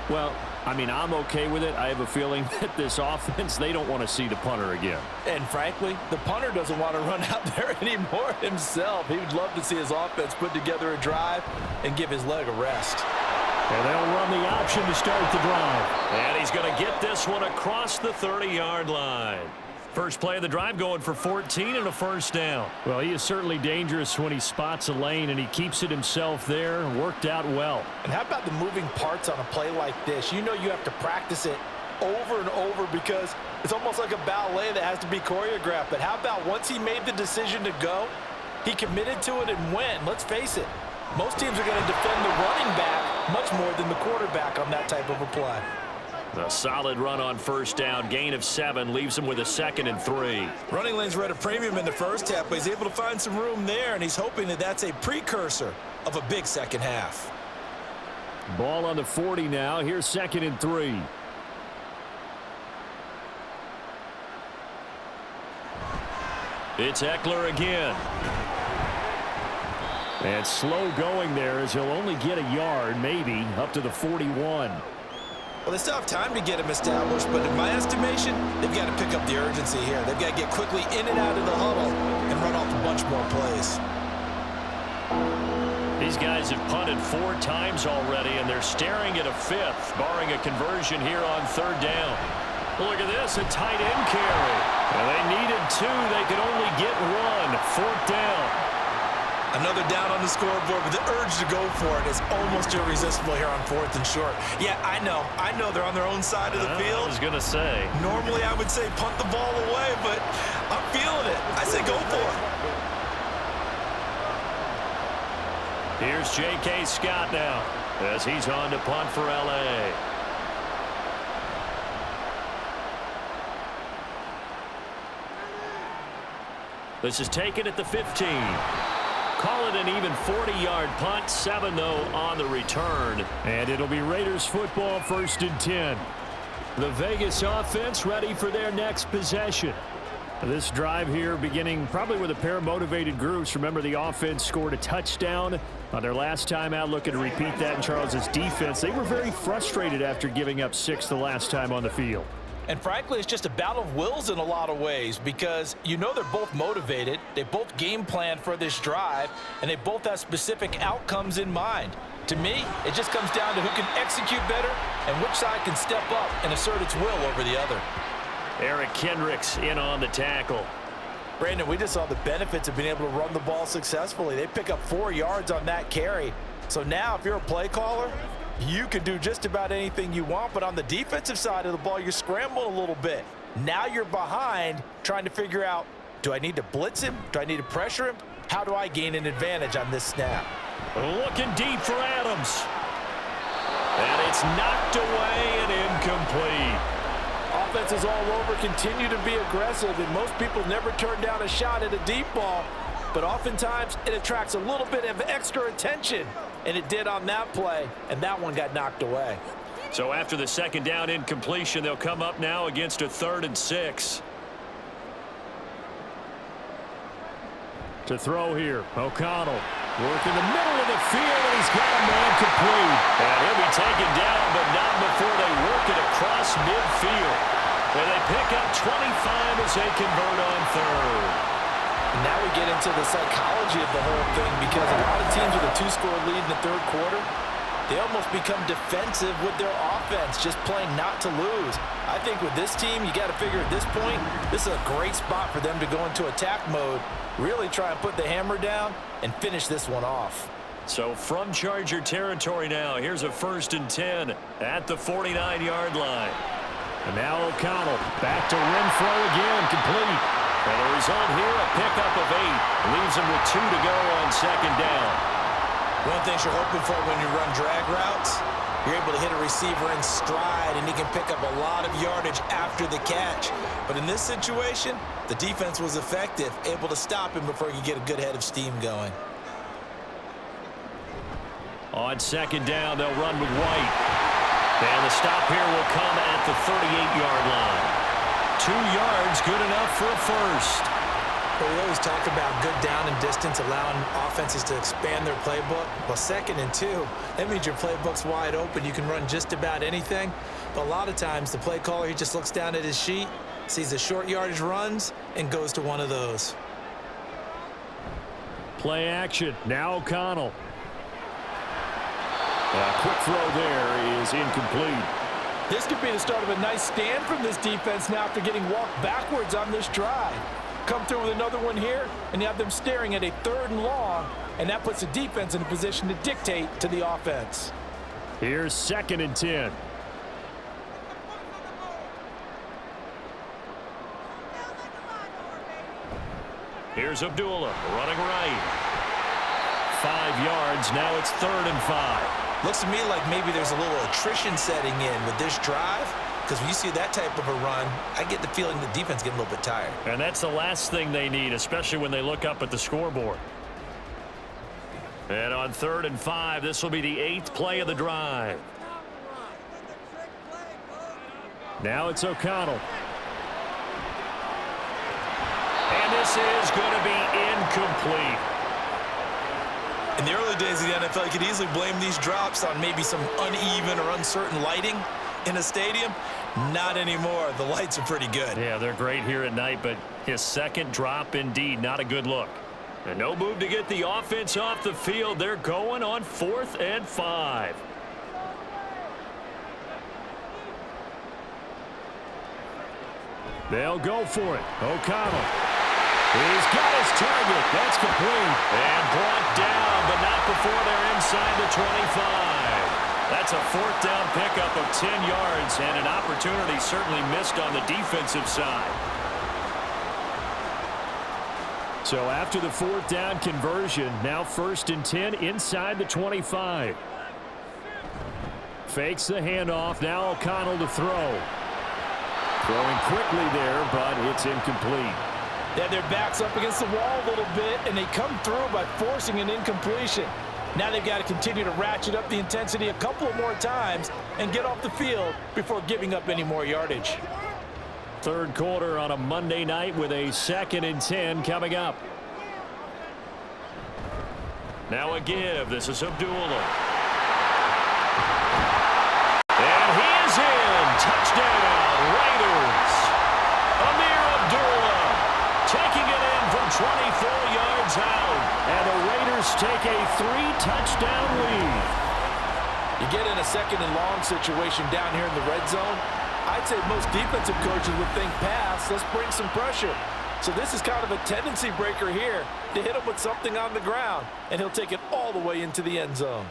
Well, I mean, I'm okay with it. I have a feeling that this offense, they don't want to see the punter again. And frankly, the punter doesn't want to run out there anymore himself. He would love to see his offense put together a drive and give his leg a rest. And they'll run the option to start the drive. And he's going to get this one across the 30-yard line. First play of the drive going for 14 and a first down. Well, he is certainly dangerous when he spots a lane, and he keeps it himself there. Worked out well. And how about the moving parts on a play like this? You know you have to practice it over and over because it's almost like a ballet that has to be choreographed. But how about once he made the decision to go, he committed to it and went. Let's face it, most teams are going to defend the running back much more than the quarterback on that type of a play. A solid run on first down. Gain of 7 leaves him with a 2nd and 3. Running lanes were at a premium in the first half, but he's able to find some room there, and he's hoping that that's a precursor of a big second half. Ball on the 40 now. Here's 2nd and 3. It's Eckler again. And slow going there as he'll only get a yard, maybe, up to the 41. Well, they still have time to get him established, but in my estimation, they've got to pick up the urgency here. They've got to get quickly in and out of the huddle and run off a bunch more plays. These guys have punted 4 times already, and they're staring at a 5th, barring a conversion here on 3rd down. Look at this, a tight end carry. And they needed 2. They could only get 1. 4th down. Another down on the scoreboard, but the urge to go for it is almost irresistible here on 4th and short. Yeah, I know they're on their own side of the field. I was going to say. Normally I would say punt the ball away, but I'm feeling it. I say go for it. Here's J.K. Scott now as he's on to punt for L.A. This is taken at the 15. Call it an even 40-yard punt. 7, though, on the return. And it'll be Raiders football, 1st and 10. The Vegas offense ready for their next possession. This drive here beginning probably with a pair of motivated groups. Remember, the offense scored a touchdown on their last time out. Looking to repeat that in Charles's defense. They were very frustrated after giving up 6 the last time on the field. And frankly, it's just a battle of wills in a lot of ways because you know they're both motivated, they both game plan for this drive, and they both have specific outcomes in mind. To me, it just comes down to who can execute better and which side can step up and assert its will over the other. Eric Kendricks in on the tackle. Brandon, we just saw the benefits of being able to run the ball successfully. They pick up 4 yards on that carry. So now if you're a play caller, you can do just about anything you want, but on the defensive side of the ball, you're scrambling a little bit. Now you're behind trying to figure out, do I need to blitz him? Do I need to pressure him? How do I gain an advantage on this snap? Looking deep for Adams. And it's knocked away and incomplete. Offenses all over continue to be aggressive, and most people never turn down a shot at a deep ball, but oftentimes it attracts a little bit of extra attention. And it did on that play, and that one got knocked away. So after the 2nd down incompletion, they'll come up now against a 3rd and 6. To throw here, O'Connell. Work in the middle of the field, and he's got a man complete. And he'll be taken down, but not before they work it across midfield. Where they pick up 25 as they convert on 3rd. Now we get into the psychology of the whole thing because a lot of teams with a 2-score lead in the 3rd quarter, they almost become defensive with their offense, just playing not to lose. I think with this team, you got to figure at this point, this is a great spot for them to go into attack mode, really try and put the hammer down and finish this one off. So from Charger territory now, here's a 1st and 10 at the 49-yard line. And now O'Connell back to Renfro again, complete. And the result here, a pickup of 8. Leaves him with 2 to go on 2nd down. One thing you're hoping for when you run drag routes, you're able to hit a receiver in stride, and he can pick up a lot of yardage after the catch. But in this situation, the defense was effective, able to stop him before he could get a good head of steam going. On second down, they'll run with White. And the stop here will come at the 38-yard line. 2 yards, good enough for a first. Well, we always talk about good down and distance, allowing offenses to expand their playbook. Well, 2nd and 2, that means your playbook's wide open. You can run just about anything. But a lot of times, the play caller, he just looks down at his sheet, sees the short yardage runs, and goes to one of those. Play action. Now O'Connell. A quick throw there is incomplete. This could be the start of a nice stand from this defense now after getting walked backwards on this drive. Come through with another one here, and you have them staring at a 3rd and long, and that puts the defense in a position to dictate to the offense. Here's 2nd and 10. Here's Abdullah running right. 5 yards. Now it's 3rd and 5. Looks to me like maybe there's a little attrition setting in with this drive, because when you see that type of a run, I get the feeling the defense getting a little bit tired. And that's the last thing they need, especially when they look up at the scoreboard. And on 3rd and 5, this will be the 8th play of the drive. Now it's O'Connell. And this is going to be incomplete. In the early days of the NFL, you could easily blame these drops on maybe some uneven or uncertain lighting in a stadium. Not anymore. The lights are pretty good. Yeah, they're great here at night, but his 2nd drop, indeed, not a good look. And no move to get the offense off the field. They're going on 4th and 5. They'll go for it. O'Connell. He's got his target. That's complete. And brought down, but not before they're inside the 25. That's a 4th down pickup of 10 yards, and an opportunity certainly missed on the defensive side. So after the 4th down conversion, now 1st and 10 inside the 25. Fakes the handoff. Now O'Connell to throw. Throwing quickly there, but it's incomplete. They had their backs up against the wall a little bit, and they come through by forcing an incompletion. Now they've got to continue to ratchet up the intensity a couple of more times and get off the field before giving up any more yardage. 3rd quarter on a Monday night with a 2nd and 10 coming up. Now a give. This is Abdullah. And he is in. Touchdown, Raiders. Amir Abdullah taking it in from 24 yards out. And the Raiders take a 3-touchdown lead. You get in a 2nd and long situation down here in the red zone, I'd say most defensive coaches would think pass, let's bring some pressure. So this is kind of a tendency breaker here to hit him with something on the ground, and he'll take it all the way into the end zone.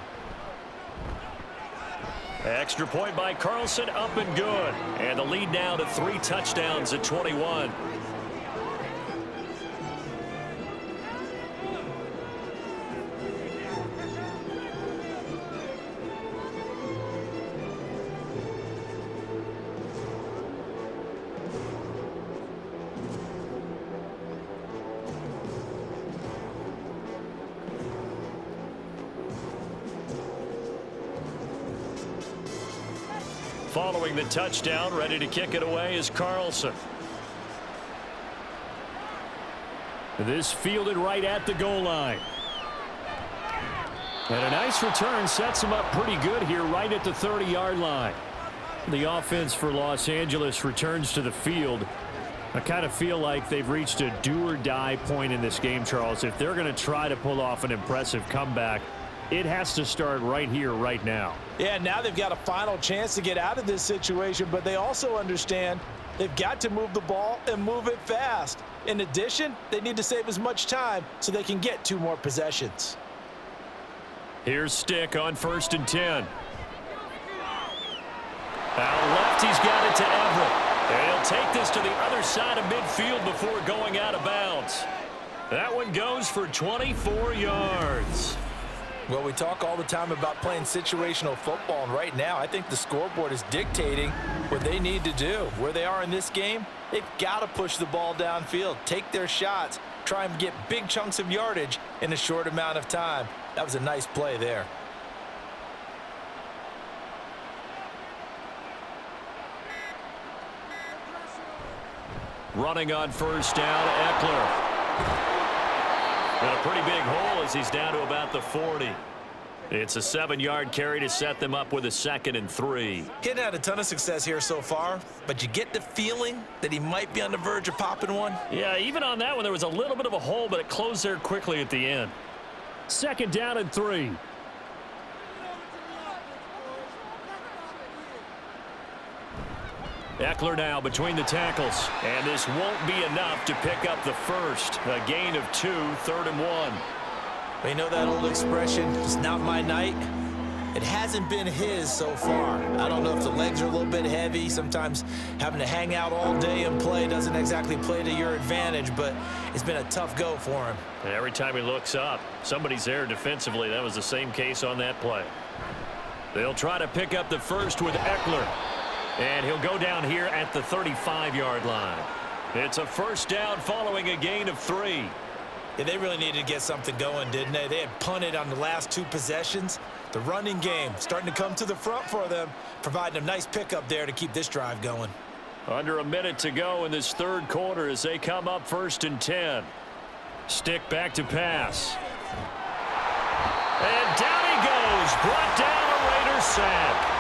Extra point by Carlson, up and good. And the lead now to 3 touchdowns at 21. Following the touchdown, ready to kick it away is Carlson. This fielded right at the goal line. And a nice return sets him up pretty good here right at the 30-yard line. The offense for Los Angeles returns to the field. I kind of feel like they've reached a do-or-die point in this game, Charles. If they're going to try to pull off an impressive comeback, it has to start right here, right now. Yeah, now they've got a final chance to get out of this situation, but they also understand they've got to move the ball and move it fast. In addition, they need to save as much time so they can get 2 more possessions. Here's Stick on 1st and 10. Out left, he's got it to Everett. And he'll take this to the other side of midfield before going out of bounds. That one goes for 24 yards. Well, we talk all the time about playing situational football, and right now I think the scoreboard is dictating what they need to do. Where they are in this game, they've got to push the ball downfield, take their shots, try and get big chunks of yardage in a short amount of time. That was a nice play there. Running on first down, Eckler. Got a pretty big hole as he's down to about the 40. It's a 7-yard carry to set them up with a 2nd and 3. Getting had a ton of success here so far, but you get the feeling that he might be on the verge of popping one. Yeah, even on that one, there was a little bit of a hole, but it closed there quickly at the end. 2nd down and 3. Eckler now between the tackles, and this won't be enough to pick up the first. A gain of 2, 3rd and 1. But you know that old expression, it's not my night? It hasn't been his so far. I don't know if the legs are a little bit heavy. Sometimes having to hang out all day and play doesn't exactly play to your advantage, but it's been a tough go for him. And every time he looks up, somebody's there defensively. That was the same case on that play. They'll try to pick up the first with Eckler. And he'll go down here at the 35-yard line. It's a first down following a gain of 3. Yeah, they really needed to get something going, didn't they? They had punted on the last 2 possessions. The running game starting to come to the front for them, providing a nice pickup there to keep this drive going. Under a minute to go in this 3rd quarter as they come up 1st and 10. Stick back to pass. And down he goes. Brought down a Raiders sack.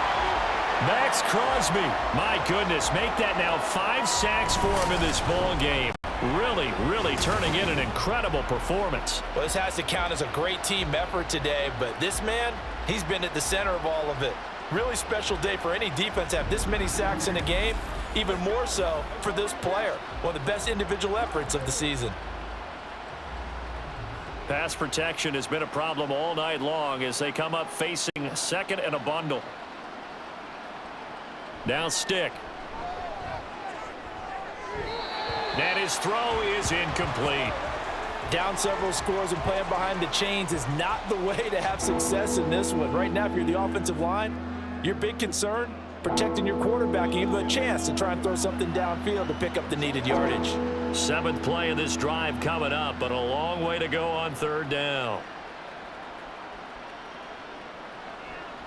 Max Crosby, my goodness, make that now 5 sacks for him in this ball game. Really turning in an incredible performance. Well, this has to count as a great team effort today, but this man, he's been at the center of all of it. Really special day for any defense to have this many sacks in a game, even more so for this player. One of the best individual efforts of the season. Pass protection has been a problem all night long as they come up facing 2nd and a bundle. Now Stick. And his throw is incomplete. Down several scores and playing behind the chains is not the way to have success in this one. Right now, if you're the offensive line, your big concern, protecting your quarterback, and give him a chance to try and throw something downfield to pick up the needed yardage. 7th play of this drive coming up, but a long way to go on 3rd down.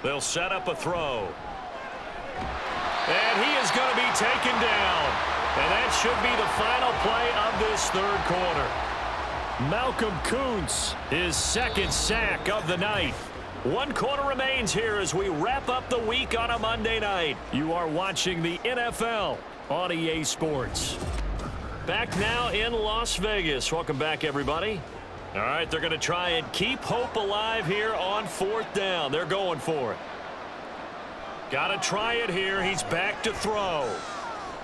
They'll set up a throw. And he is going to be taken down. And that should be the final play of this 3rd quarter. Malcolm Kuntz, his 2nd sack of the night. 1 quarter remains here as we wrap up the week on a Monday night. You are watching the NFL on EA Sports. Back now in Las Vegas. Welcome back, everybody. All right, they're going to try and keep hope alive here on 4th down. They're going for it. Got to try it here. He's back to throw.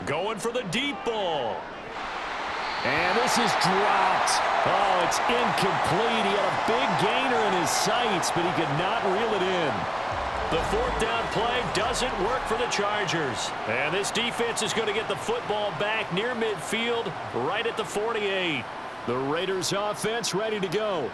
Going for the deep ball. And this is dropped. Oh, it's incomplete. He had a big gainer in his sights, but he could not reel it in. The 4th down play doesn't work for the Chargers. And this defense is going to get the football back near midfield, right at the 48. The Raiders offense ready to go.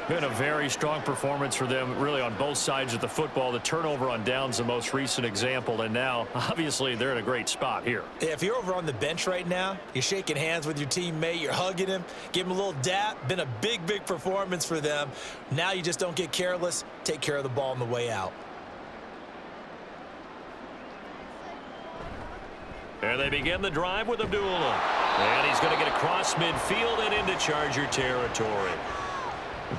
Been a very strong performance for them, really, on both sides of the football. The turnover on downs, the most recent example, and now, obviously, they're in a great spot here. Yeah, if you're over on the bench right now, you're shaking hands with your teammate, you're hugging him, give him a little dap. Been a big performance for them. Now you just don't get careless. Take care of the ball on the way out. And they begin the drive with Abdullah. And he's going to get across midfield and into Charger territory.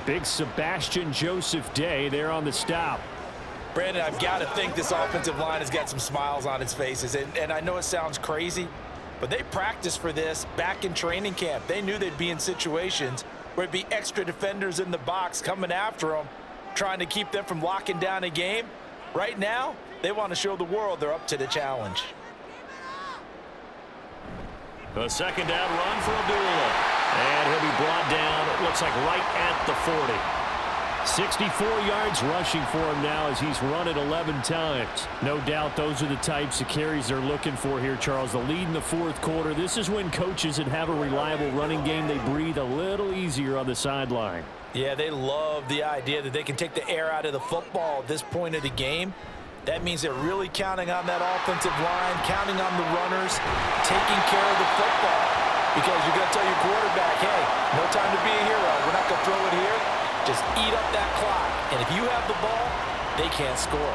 Big Sebastian Joseph Day there on the stop. Brandon, I've got to think this offensive line has got some smiles on its faces. And I know it sounds crazy, but they practiced for this back in training camp. They knew they'd be in situations where it'd be extra defenders in the box coming after them, trying to keep them from locking down a game. Right now, they want to show the world they're up to the challenge. A 2nd down run for Abdullah. And he'll be brought down, it looks like right at the 40. 64 yards rushing for him now as he's run it 11 times. No doubt those are the types of carries they're looking for here, Charles. The lead in the fourth quarter. This is when coaches that have a reliable running game, they breathe a little easier on the sideline. Yeah, they love the idea that they can take the air out of the football at this point of the game. That means they're really counting on that offensive line, counting on the runners, taking care of the football. Because you're going to tell your quarterback, hey, no time to be a hero. We're not going to throw it here. Just eat up that clock. And if you have the ball, they can't score.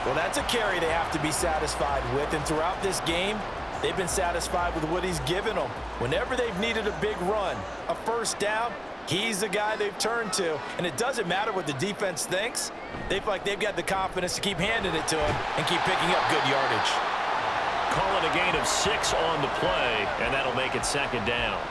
Well, that's a carry they have to be satisfied with. And throughout this game, they've been satisfied with what he's given them. Whenever they've needed a big run, a first down, he's the guy they've turned to. And it doesn't matter what the defense thinks. They feel like they've got the confidence to keep handing it to him and keep picking up good yardage. Call it a gain of 6 on the play, and that'll make it second down.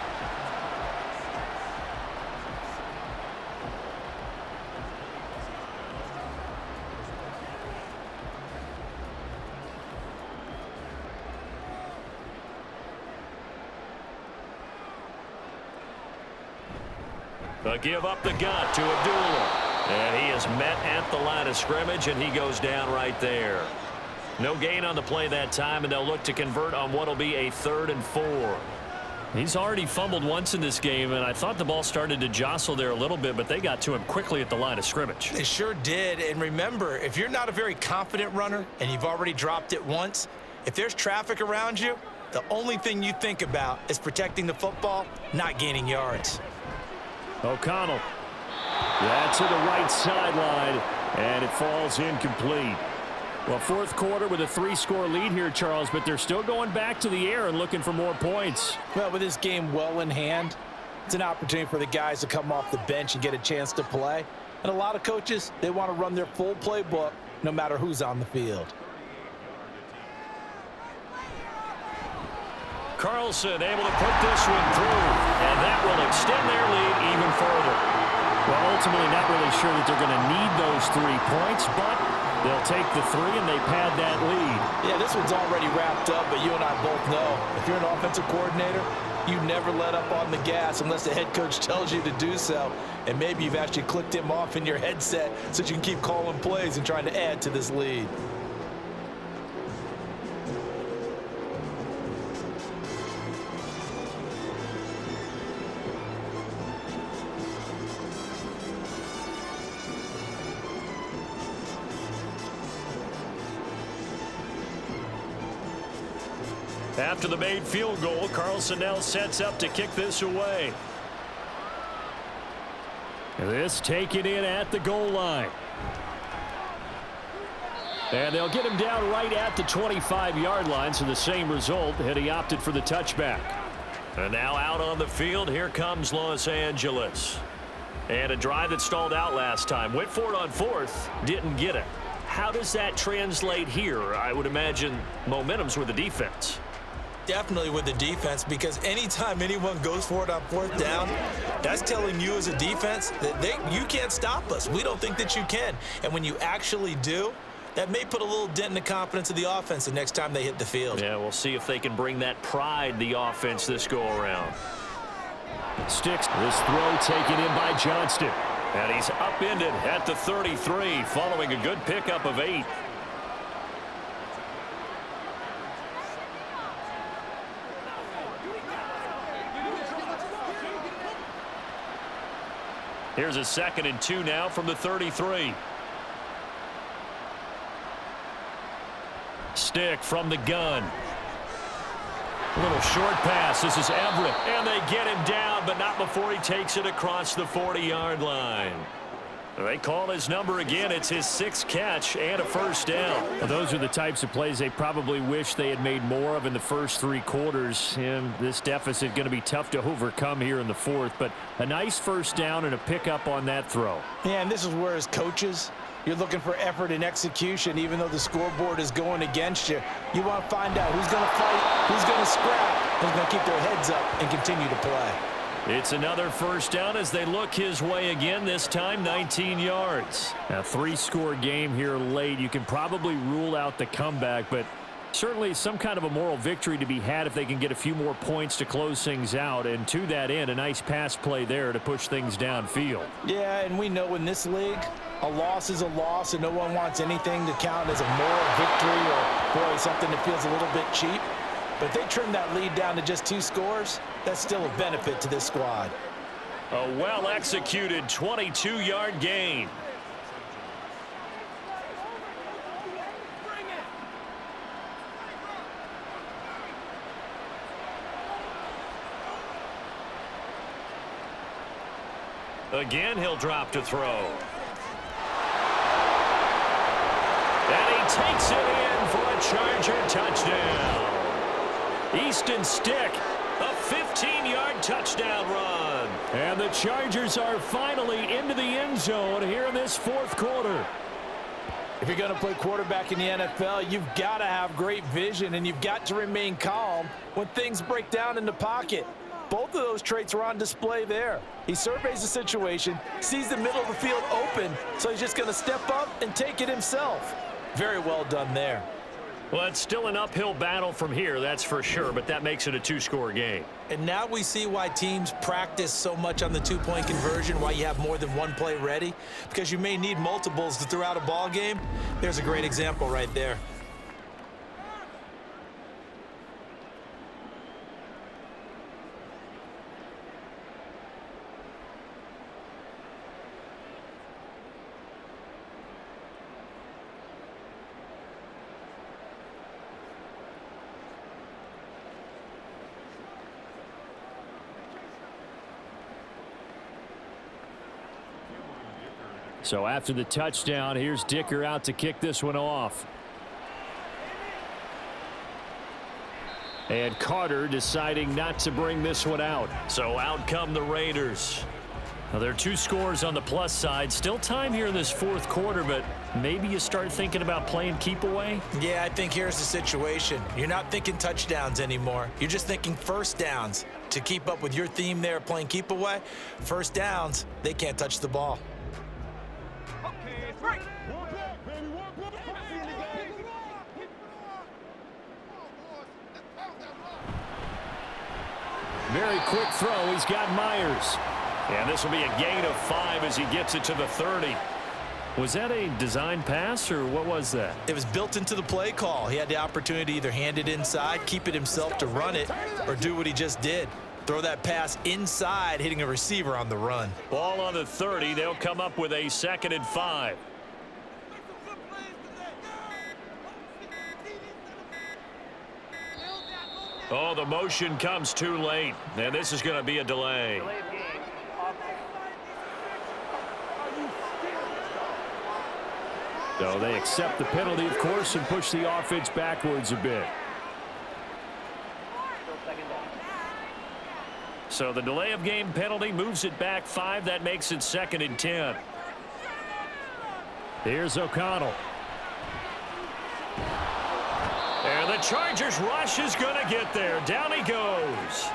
But give up the gut to Abdullah. And he is met at the line of scrimmage, and he goes down right there. No gain on the play that time, and they'll look to convert on what will be a 3rd and 4. He's already fumbled once in this game, and I thought the ball started to jostle there a little bit, but they got to him quickly at the line of scrimmage. They sure did. And remember, if you're not a very confident runner and you've already dropped it once, if there's traffic around you, the only thing you think about is protecting the football, not gaining yards. O'Connell. That's to the right sideline, and it falls incomplete. Well, fourth quarter with a 3-score lead here, Charles, but they're still going back to the air and looking for more points. Well, with this game well in hand, it's an opportunity for the guys to come off the bench and get a chance to play. And a lot of coaches, they want to run their full playbook no matter who's on the field. Carlson able to put this one through, and that will extend their lead even further. Well, ultimately not really sure that they're going to need those 3 points, but they'll take the 3 and they pad that lead. Yeah, this one's already wrapped up, but you and I both know if you're an offensive coordinator, you never let up on the gas unless the head coach tells you to do so. And maybe you've actually clicked him off in your headset so that you can keep calling plays and trying to add to this lead. After the made field goal, Carlson now sets up to kick this away. This taken in at the goal line. And they'll get him down right at the 25-yard line, so the same result, and he opted for the touchback. And now out on the field, here comes Los Angeles. And a drive that stalled out last time. Went for it on 4th, didn't get it. How does that translate here? I would imagine momentum's with the defense. Definitely with the defense, because anytime anyone goes for it on 4th down, that's telling you as a defense that you can't stop us. We don't think that you can. And when you actually do, that may put a little dent in the confidence of the offense the next time they hit the field. Yeah, we'll see if they can bring that pride, the offense, this go-around. Sticks. This throw taken in by Johnston. And he's upended at the 33, following a good pickup of 8. Here's a 2nd and 2 now from the 33. Stick from the gun. A little short pass. This is Everett. And they get him down, but not before he takes it across the 40-yard line. They call his number again. It's his 6th catch and a first down. Well, those are the types of plays they probably wish they had made more of in the first 3 quarters. And this deficit going to be tough to overcome here in the 4th. But a nice first down and a pickup on that throw. Yeah, and this is where as coaches, you're looking for effort and execution, even though the scoreboard is going against you. You want to find out who's going to fight, who's going to scrap, who's going to keep their heads up and continue to play. It's another first down as they look his way again, this time 19 yards. A 3-score game here late. You can probably rule out the comeback, but Certainly some kind of a moral victory to be had if they can get a few more points to close things out. And to that end, a nice pass play there to push things downfield. Yeah, and we know in this league, a loss is a loss, and no one wants anything to count as a moral victory or, boy, something that feels a little bit cheap. But if they trim that lead down to just 2 scores, that's still a benefit to this squad. A well-executed 22-yard gain. Again, he'll drop to throw. And he takes it in for a Charger touchdown. Easton Stick, a 15-yard touchdown run. And the Chargers are finally into the end zone here in this 4th quarter. If you're going to play quarterback in the NFL, you've got to have great vision, and you've got to remain calm when things break down in the pocket. Both of those traits were on display there. He surveys the situation, sees the middle of the field open, so he's just going to step up and take it himself. Very well done there. Well, it's still an uphill battle from here, that's for sure, but that makes it a 2-score game. And now we see why teams practice so much on the 2-point conversion, why you have more than one play ready, because you may need multiples to throw out a ball game. There's a great example right there. So after the touchdown, here's Dicker out to kick this one off. And Carter deciding not to bring this one out. So out come the Raiders. Now there are 2 scores on the plus side. Still time here in this 4th quarter, but maybe you start thinking about playing keep away? Yeah, I think here's the situation. You're not thinking touchdowns anymore. You're just thinking first downs. To keep up with your theme there, playing keep away, first downs, they can't touch the ball. Very quick throw. He's got Myers. And this will be a gain of 5 as he gets it to the 30. Was that a design pass, or what was that? It was built into the play call. He had the opportunity to either hand it inside, keep it himself to run it, or do what he just did. Throw that pass inside, hitting a receiver on the run. Ball on the 30. They'll come up with a 2nd and 5. Oh, the motion comes too late, and this is going to be a delay. So they accept the penalty, of course, and push the offense backwards a bit. So the delay of game penalty moves it back 5. That makes it 2nd and 10. Here's O'Connell. And the Chargers rush is going to get there. Down he goes.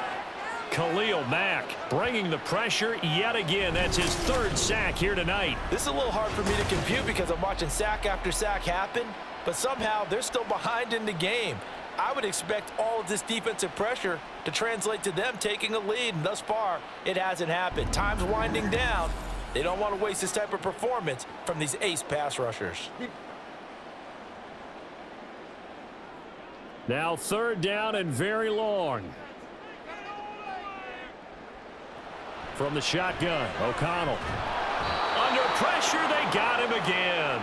Khalil Mack bringing the pressure yet again. That's his 3rd sack here tonight. This is a little hard for me to compute because I'm watching sack after sack happen, but somehow they're still behind in the game. I would expect all of this defensive pressure to translate to them taking a lead, and thus far, it hasn't happened. Time's winding down. They don't want to waste this type of performance from these ace pass rushers. Now 3rd down and very long. From the shotgun, O'Connell. Under pressure, they got him again.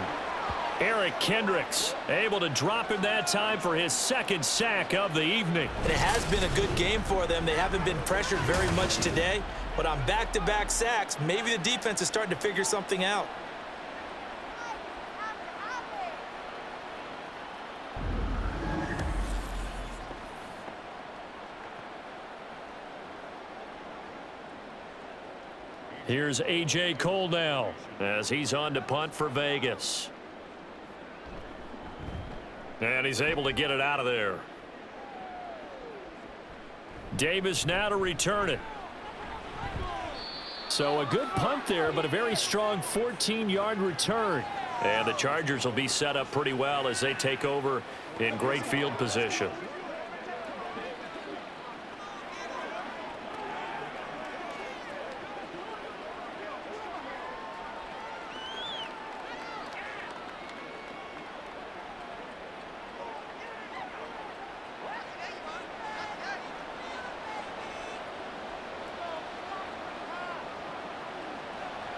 Eric Kendricks able to drop him that time for his 2nd sack of the evening. And it has been a good game for them. They haven't been pressured very much today, but on back-to-back sacks, maybe the defense is starting to figure something out. Here's A.J. Cole now as he's on to punt for Vegas. And he's able to get it out of there. Davis now to return it. So a good punt there, but a very strong 14-yard return. And the Chargers will be set up pretty well as they take over in great field position.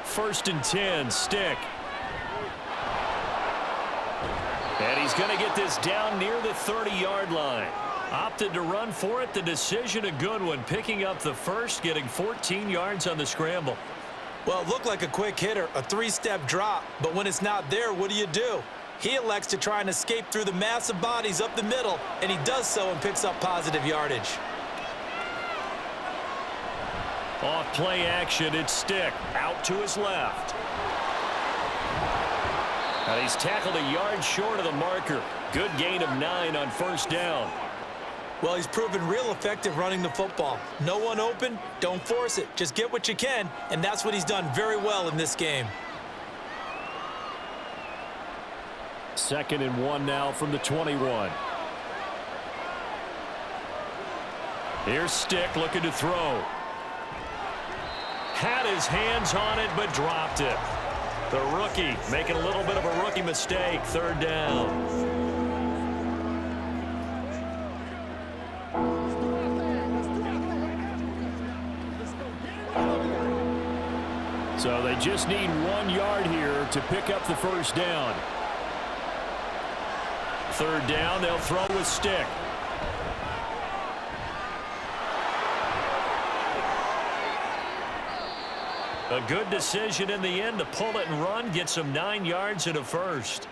First and 10, Stick. And he's going to get this down near the 30-yard line. Opted to run for it. The decision a good one. Picking up the first, getting 14 yards on the scramble. Well, it looked like a quick hitter, a three-step drop. But when it's not there, what do? He elects to try and escape through the massive bodies up the middle, and he does so and picks up positive yardage. Off play action, it's Stick. Out to his left. And he's tackled a yard short of the marker. Good gain of 9 on first down. Well, he's proven real effective running the football. No one open, don't force it. Just get what you can, and that's what he's done very well in this game. 2nd and 1 now from the 21. Here's Stick looking to throw. Had his hands on it, but dropped it. The rookie making a little bit of a rookie mistake. 3rd down. So they just need 1 yard here to pick up the first down. 3rd down, they'll throw with Stick. A good decision in the end to pull it and run, get some 9 yards and a first.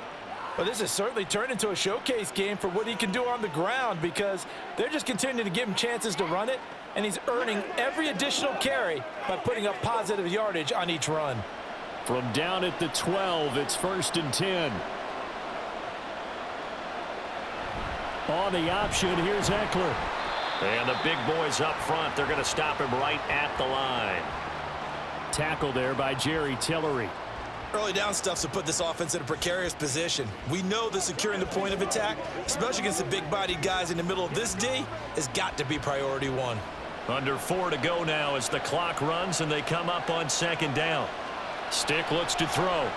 Well, this has certainly turned into a showcase game for what he can do on the ground because they're just continuing to give him chances to run it, and he's earning every additional carry by putting up positive yardage on each run. From down at the 12, it's 1st and 10. On the option, here's Eckler. And the big boys up front, they're going to stop him right at the line. Tackle there by Jerry Tillery. Early down stuff to put this offense in a precarious position. We know that securing the point of attack, especially against the big-bodied guys in the middle of this D, has got to be priority 1. Under 4 to go now as the clock runs and they come up on 2nd down. Stick looks to throw.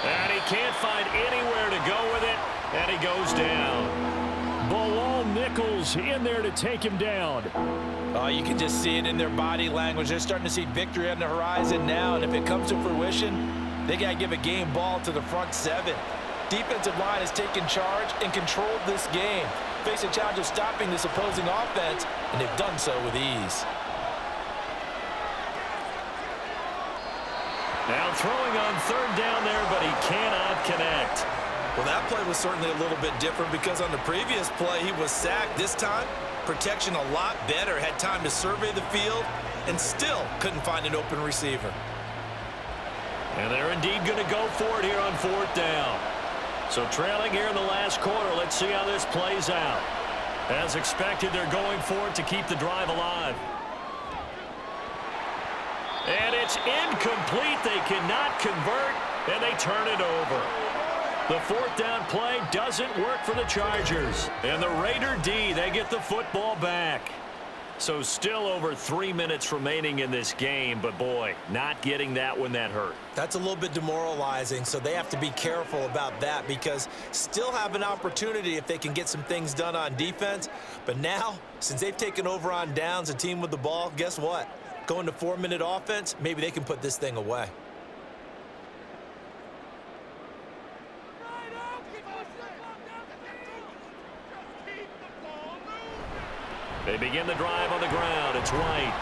And he can't find anywhere to go with it, and he goes down. Bilal Nichols in there to take him down. You can just see it in their body language. They're starting to see victory on the horizon now, and if it comes to fruition, they got to give a game ball to the front 7. Defensive line has taken charge and controlled this game. Face a challenge of stopping this opposing offense, and they've done so with ease. Now throwing on 3rd down there, but he cannot connect. Well, that play was certainly a little bit different because on the previous play, he was sacked. This time, protection a lot better, had time to survey the field, and still couldn't find an open receiver. And they're indeed going to go for it here on 4th down. So trailing here in the last quarter, let's see how this plays out. As expected, they're going for it to keep the drive alive. And it's incomplete. They cannot convert, and they turn it over. The 4th down play doesn't work for the Chargers. And the Raider D, they get the football back. So still over 3 minutes remaining in this game, but boy, not getting that one that hurt. That's a little bit demoralizing, so they have to be careful about that because still have an opportunity if they can get some things done on defense. But now, since they've taken over on downs, a team with the ball, guess what? Going to 4-minute offense, maybe they can put this thing away. They begin the drive on the ground. It's White.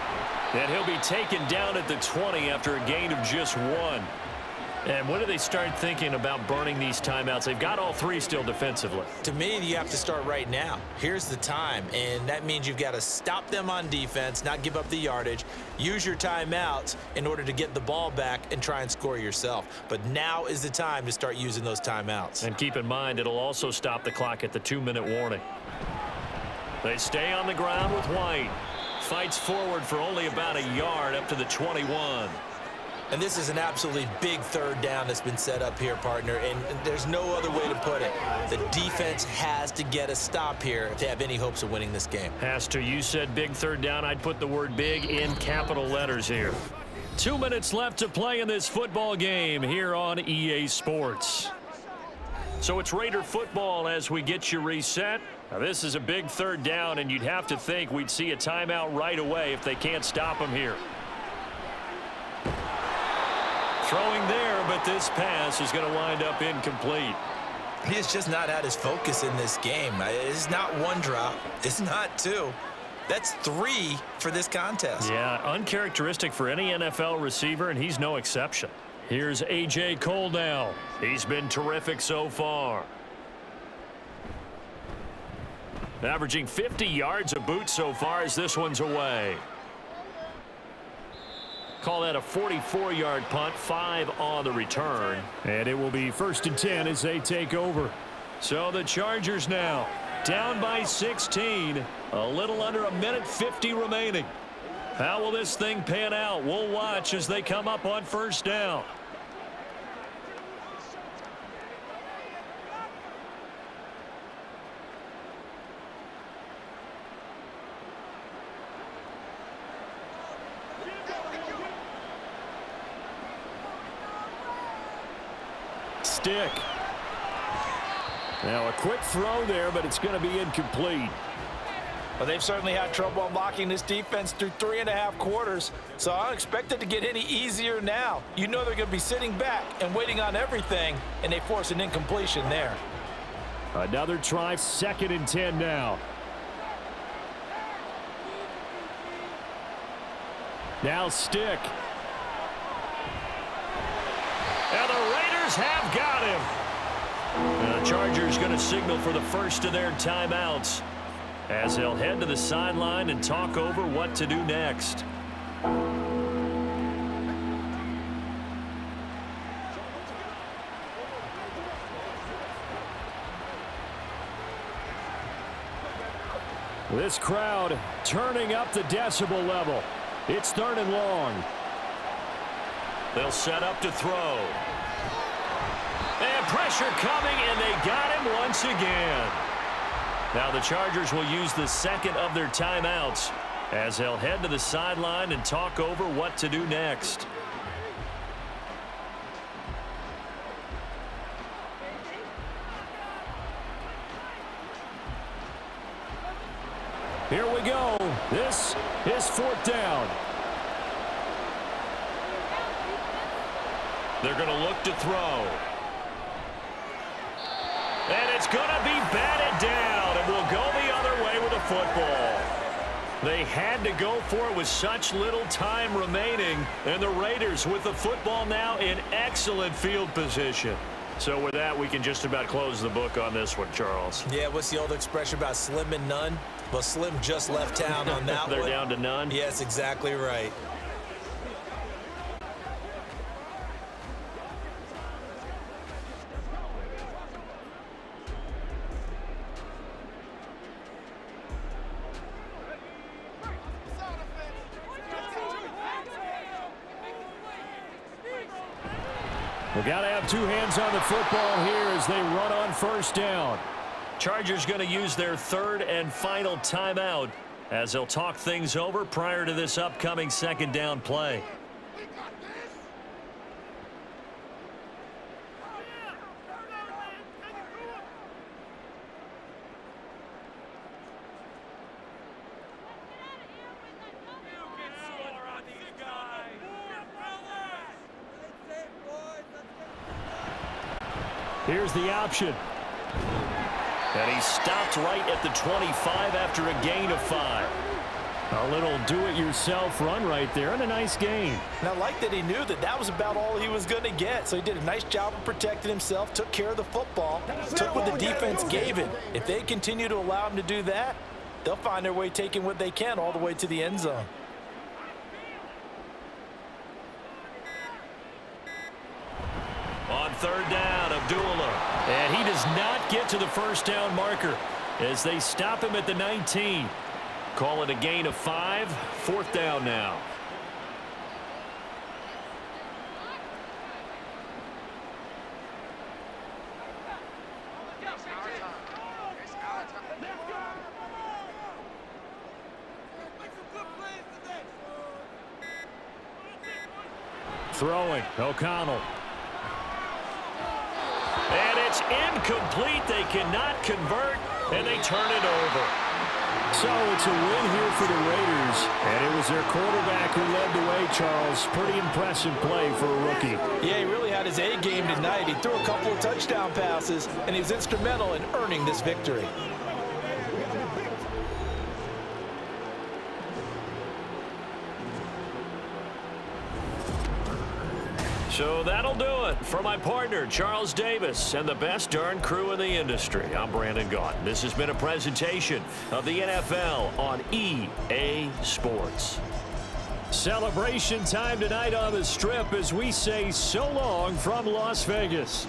And he'll be taken down at the 20 after a gain of just 1. And when do they start thinking about burning these timeouts? They've got all 3 still defensively. To me, you have to start right now. Here's the time, and that means you've got to stop them on defense, not give up the yardage, use your timeouts in order to get the ball back and try and score yourself. But now is the time to start using those timeouts. And keep in mind, it'll also stop the clock at the 2-minute warning. They stay on the ground with White. Fights forward for only about a yard up to the 21. And this is an absolutely big third down that's been set up here, partner, and there's no other way to put it. The defense has to get a stop here if they have any hopes of winning this game. Pastor, you said big third down. I'd put the word big in capital letters here. 2 minutes left to play in this football game here on EA Sports. So it's Raider football as we get you reset. Now this is a big third down, and you'd have to think we'd see a timeout right away if they can't stop them here. Throwing there, but this pass is going to wind up incomplete. He has just not had his focus in this game. It's not one drop. It's not two. That's 3 for this contest. Yeah, uncharacteristic for any NFL receiver, and he's no exception. Here's A.J. Cole now. He's been terrific so far. Averaging 50 yards a boot so far as this one's away. Call that a 44-yard punt, 5 on the return. And it will be 1st and 10 as they take over. So the Chargers now down by 16. A little under a minute 50 remaining. How will this thing pan out? We'll watch as they come up on 1st down. Stick. Now a quick throw there, but it's going to be incomplete. Well, they've certainly had trouble unlocking this defense through 3.5 quarters, so I don't expect it to get any easier now. You know they're going to be sitting back and waiting on everything, and they force an incompletion there. Another try, 2nd and 10 now. Now Stick. And the Raiders have got him. The Chargers going to signal for the first of their timeouts as they'll head to the sideline and talk over what to do next. This crowd turning up the decibel level. It's 3rd and long. They'll set up to throw. And pressure coming, and they got him once again. Now the Chargers will use the 2nd of their timeouts as they'll head to the sideline and talk over what to do next. Here we go. This is 4th down. They're going to look to throw. And it's going to be batted down, and we'll go the other way with the football. They had to go for it with such little time remaining, and the Raiders with the football now in excellent field position. So with that, we can just about close the book on this one, Charles. Yeah, what's the old expression about slim and none? Well, Slim just left town on that They're one. down to none? Yes, exactly right. We got to have 2 hands on the football here as they run on 1st down. Chargers going to use their 3rd and final timeout as they'll talk things over prior to this upcoming 2nd down play. Here's the option. And he stopped right at the 25 after a gain of 5. A little do-it-yourself run right there, and a nice gain. And I like that he knew that that was about all he was going to get. So he did a nice job of protecting himself, took care of the football, took what the defense gave him. If they continue to allow him to do that, they'll find their way taking what they can all the way to the end zone. On 3rd down, Abdullah. And he does not get to the 1st down marker as they stop him at the 19. Call it a gain of 5. 4th down now. Throwing, O'Connell. And it's incomplete. They cannot convert, and they turn it over. So it's a win here for the Raiders, and it was their quarterback who led the way, Charles. Pretty impressive play for a rookie. Yeah, he really had his A game tonight. He threw a couple of touchdown passes, and he was instrumental in earning this victory. So that'll do it for my partner, Charles Davis, and the best darn crew in the industry. I'm Brandon Gaudin. This has been a presentation of the NFL on EA Sports. Celebration time tonight on the Strip as we say so long from Las Vegas.